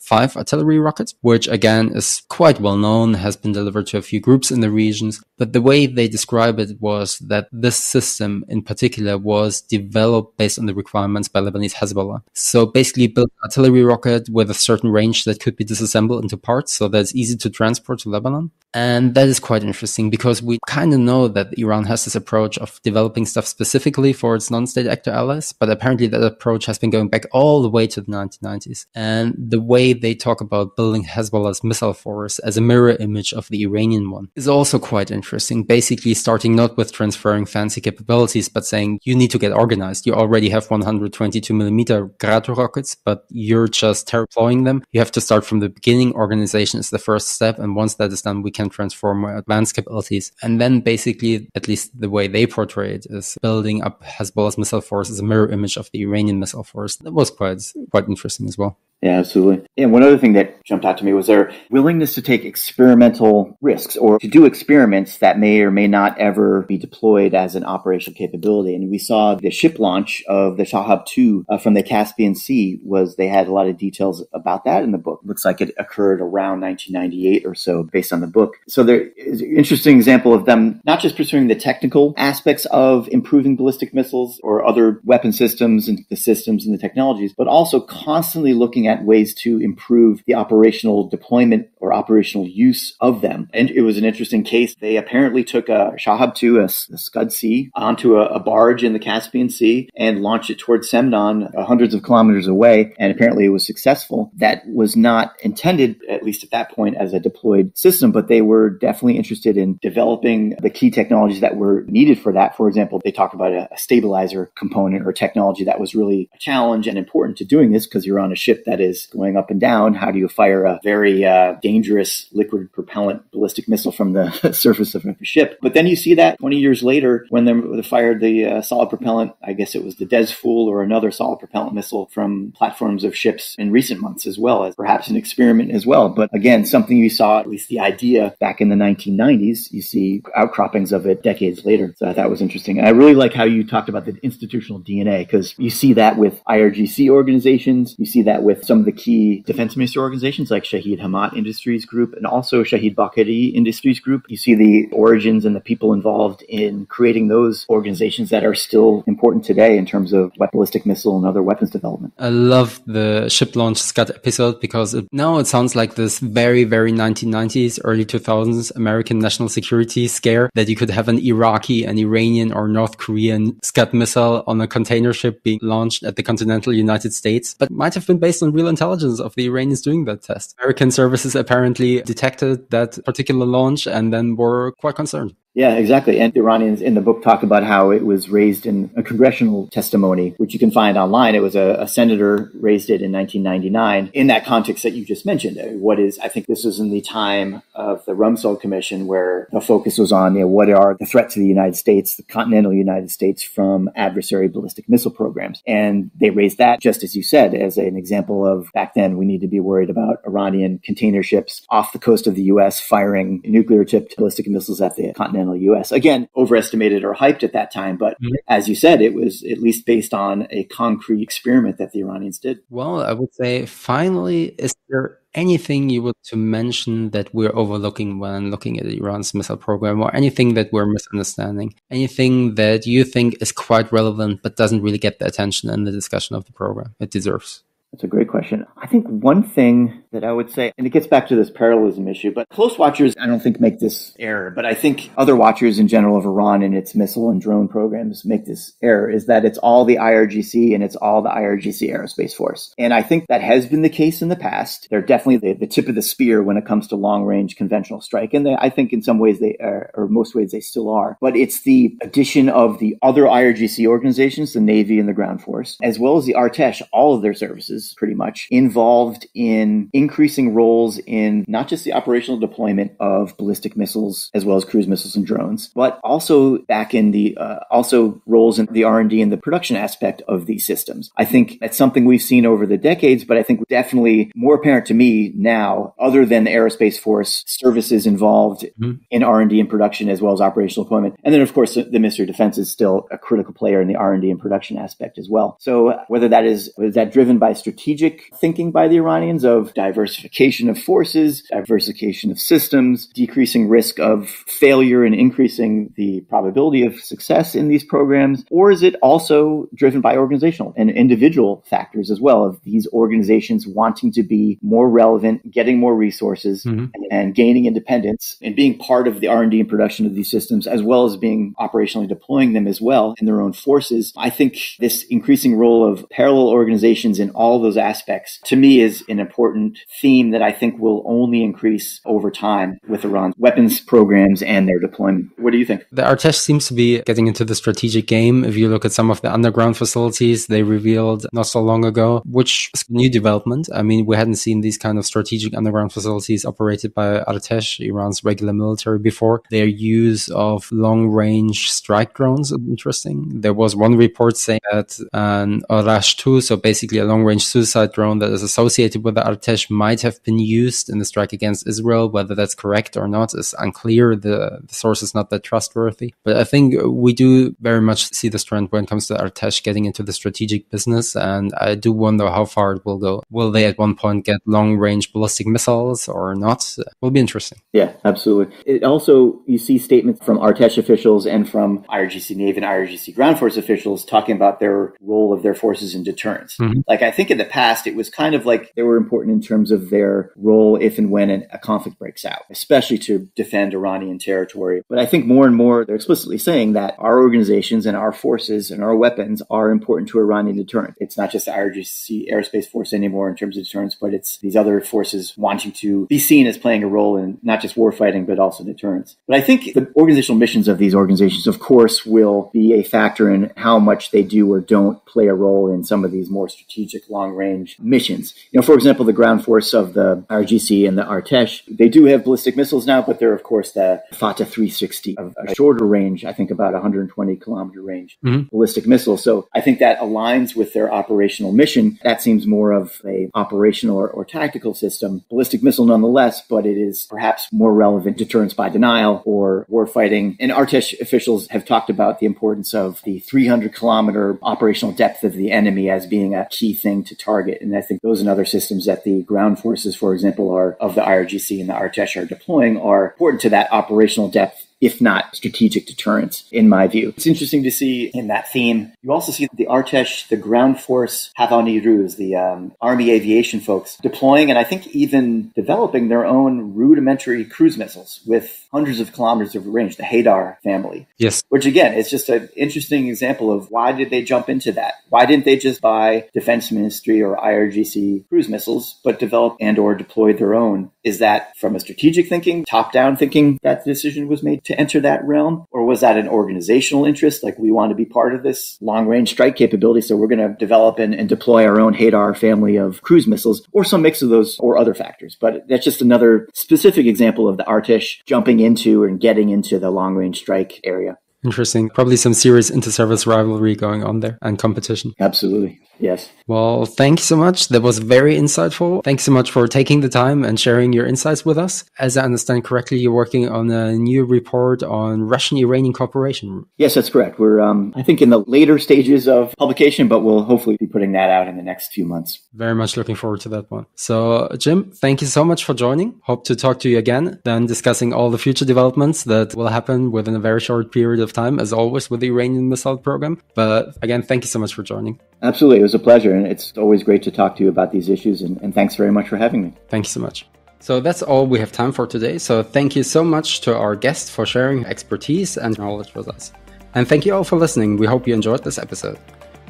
5 artillery rocket, which again is quite well known, has been delivered to a few groups in the regions. But the way they describe it was that this system in particular was developed based on the requirements by Lebanese Hezbollah. So basically built an artillery rocket with a certain range that could be disassembled into parts so that it's easy to transport to Lebanon. And that is quite interesting because we kind of know that Iran has this approach of developing stuff specifically for its non-state actor allies, but apparently that approach has been going back all the way to the 1990s. And the way they talk about building Hezbollah's missile force as a mirror image of the Iranian one is also quite interesting. Basically starting not with transferring fancy capabilities, but saying you need to get organized. You already have 122 millimeter Grad rockets, but you're just deploying them. You have to start from the beginning. Organization is the first step. And once that is done, we can transform more advanced capabilities. And then basically, at least the way they portray it, is building up Hezbollah's missile force as a mirror image of the Iranian missile force. That was quite interesting as well. Yeah, absolutely. And one other thing that jumped out to me was their willingness to take experimental risks or to do experiments that may or may not ever be deployed as an operational capability. And we saw the ship launch of the Shahab 2 from the Caspian Sea they had a lot of details about that in the book. Looks like it occurred around 1998 or so based on the book. So there is an interesting example of them not just pursuing the technical aspects of improving ballistic missiles or other weapon systems and the technologies, but also constantly looking at ways to improve the operational deployment or operational use of them. And it was an interesting case. They apparently took a Shahab 2, a Scud C, onto a barge in the Caspian Sea and launched it towards Semnan, hundreds of kilometers away. And apparently it was successful. That was not intended, at least at that point, as a deployed system, but they were definitely interested in developing the key technologies that were needed for that. For example, they talk about a stabilizer component or technology that was really a challenge and important to doing this because you're on a ship that is going up and down. How do you fire a very dangerous liquid propellant ballistic missile from the surface of a ship? But then you see that 20 years later when they fired the solid propellant, I guess it was the Desfool or another solid propellant missile from platforms of ships in recent months as well, as perhaps an experiment as well. But again, something you saw, at least the idea back in the 1990s, you see outcroppings of it decades later. So I thought it was interesting. And I really like how you talked about the institutional DNA, because you see that with IRGC organizations, you see that with some of the key defense ministry organizations like Shahid Hamad Industries Group and also Shahid Bakari Industries Group. You see the origins and the people involved in creating those organizations that are still important today in terms of ballistic missile and other weapons development. I love the ship launch Scud episode because now it sounds like this very, very 1990s, early 2000s American national security scare that you could have an Iraqi, an Iranian or North Korean Scud missile on a container ship being launched at the continental United States, but might have been based on real intelligence of the Iranians doing that test. American services apparently detected that particular launch and then were quite concerned. Yeah, exactly. And the Iranians in the book talk about how it was raised in a congressional testimony, which you can find online. It was a senator raised it in 1999 in that context that you just mentioned. I think this was in the time of the Rumsfeld Commission where the focus was on, what are the threat to the United States, the continental United States from adversary ballistic missile programs. And they raised that, just as you said, as an example of back then we need to be worried about Iranian container ships off the coast of the U.S. firing nuclear-tipped ballistic missiles at the continental U.S. Again, overestimated or hyped at that time, but as you said, it was at least based on a concrete experiment that the Iranians did. Well, I would say, finally, is there anything you would to mention that we're overlooking when looking at Iran's missile program, or anything that we're misunderstanding? Anything that you think is quite relevant but doesn't really get the attention in the discussion of the program it deserves? That's a great question. I think one thing that I would say, and it gets back to this parallelism issue, but close watchers, I don't think make this error, but I think other watchers in general of Iran and its missile and drone programs make this error, is that it's all the IRGC and it's all the IRGC Aerospace Force. And I think that has been the case in the past. They're definitely the tip of the spear when it comes to long-range conventional strike. And I think in some ways they are, or most ways they still are. But it's the addition of the other IRGC organizations, the Navy and the Ground Force, as well as the Artesh, all of their services pretty much, involved in increasing roles in not just the operational deployment of ballistic missiles as well as cruise missiles and drones, but also back in the also roles in the R&D and the production aspect of these systems. I think that's something we've seen over the decades, but I think definitely more apparent to me now, other than the Aerospace Force services involved in R&D and production as well as operational deployment. And then, of course, the Ministry of Defense is still a critical player in the R&D and production aspect as well. So whether that is that driven by strategic thinking by the Iranians of diversification of forces, diversification of systems, decreasing risk of failure and increasing the probability of success in these programs, or is it also driven by organizational and individual factors as well, of these organizations wanting to be more relevant, getting more resources, and gaining independence and being part of the R&D and production of these systems, as well as being operationally deploying them as well in their own forces. I think this increasing role of parallel organizations in all those aspects, to me, is an important theme that I think will only increase over time with Iran's weapons programs and their deployment. What do you think? The Artesh seems to be getting into the strategic game. If you look at some of the underground facilities they revealed not so long ago, which is a new development. I mean, we hadn't seen these kind of strategic underground facilities operated by Artesh, Iran's regular military, before. Their use of long-range strike drones is interesting. There was one report saying that an Arash-2, so basically a long-range suicide drone that is associated with the Artesh, might have been used in the strike against Israel. Whether that's correct or not is unclear. The source is not that trustworthy. But I think we do very much see this trend when it comes to Artesh getting into the strategic business, and I do wonder how far it will go. Will they at one point get long-range ballistic missiles or not? Will be interesting. Yeah, absolutely. It also, you see statements from Artesh officials and from IRGC Navy and IRGC Ground Force officials talking about their role of their forces in deterrence. Like, I think in the past, it was kind of like they were important in terms of their role if and when a conflict breaks out, especially to defend Iranian territory. But I think more and more, they're explicitly saying that our organizations and our forces and our weapons are important to Iranian deterrence. It's not just the IRGC Aerospace Force anymore in terms of deterrence, but it's these other forces wanting to be seen as playing a role in not just warfighting, but also deterrence. But I think the organizational missions of these organizations, of course, will be a factor in how much they do or don't play a role in some of these more strategic long-range missions. You know, for example, the ground force of the IRGC and the Artesh, they do have ballistic missiles now, but they're, of course, the Fateh 360 of a shorter range, I think about 120 kilometer range ballistic missiles. So I think that aligns with their operational mission. That seems more of a operational or tactical system. Ballistic missile nonetheless, but it is perhaps more relevant deterrence by denial or warfighting. And Artesh officials have talked about the importance of the 300 kilometer operational depth of the enemy as being a key thing to target. And I think those and other systems that the ground forces, for example, are of the IRGC and the Artesh are deploying are important to that operational depth, if not strategic deterrence, in my view. It's interesting to see in that theme. You also see the Artesh, the ground force, Havani Ruz, the Army aviation folks, deploying and I think even developing their own rudimentary cruise missiles with hundreds of kilometers of range, the Haydar family. Yes. Which again, is just an interesting example of why did they jump into that? Why didn't they just buy Defense Ministry or IRGC cruise missiles, but develop and or deploy their own? Is that from a strategic thinking, top-down thinking that the decision was made to enter that realm? Or was that an organizational interest? Like, we want to be part of this long-range strike capability, so we're going to develop and deploy our own Haydar family of cruise missiles, or some mix of those or other factors. But that's just another specific example of the Artesh jumping into and getting into the long-range strike area. Interesting. Probably some serious inter-service rivalry going on there and competition. Absolutely. Yes. Well, thank you so much. That was very insightful. Thanks so much for taking the time and sharing your insights with us. As I understand correctly, you're working on a new report on Russian-Iranian cooperation. Yes, that's correct. We're, I think, in the later stages of publication, but we'll hopefully be putting that out in the next few months. Very much looking forward to that one. So, Jim, thank you so much for joining. Hope to talk to you again, then discussing all the future developments that will happen within a very short period of sensitive time, as always, with the Iranian missile program. But again, thank you so much for joining. Absolutely. It was a pleasure. And it's always great to talk to you about these issues. And thanks very much for having me. Thank you so much. So that's all we have time for today. So thank you so much to our guest for sharing expertise and knowledge with us. And thank you all for listening. We hope you enjoyed this episode.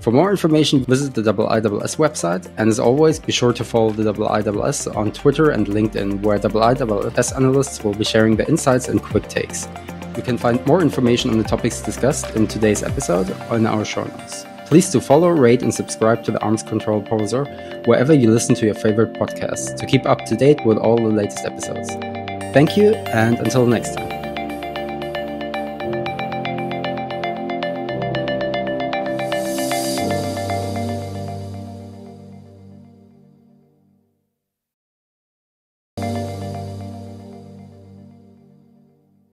For more information, visit the IISS website. And as always, be sure to follow the IISS on Twitter and LinkedIn, where IISS analysts will be sharing the insights and quick takes. You can find more information on the topics discussed in today's episode in our show notes. Please do follow, rate, and subscribe to the Arms Control Pulsar wherever you listen to your favorite podcasts to keep up to date with all the latest episodes. Thank you, and until next time.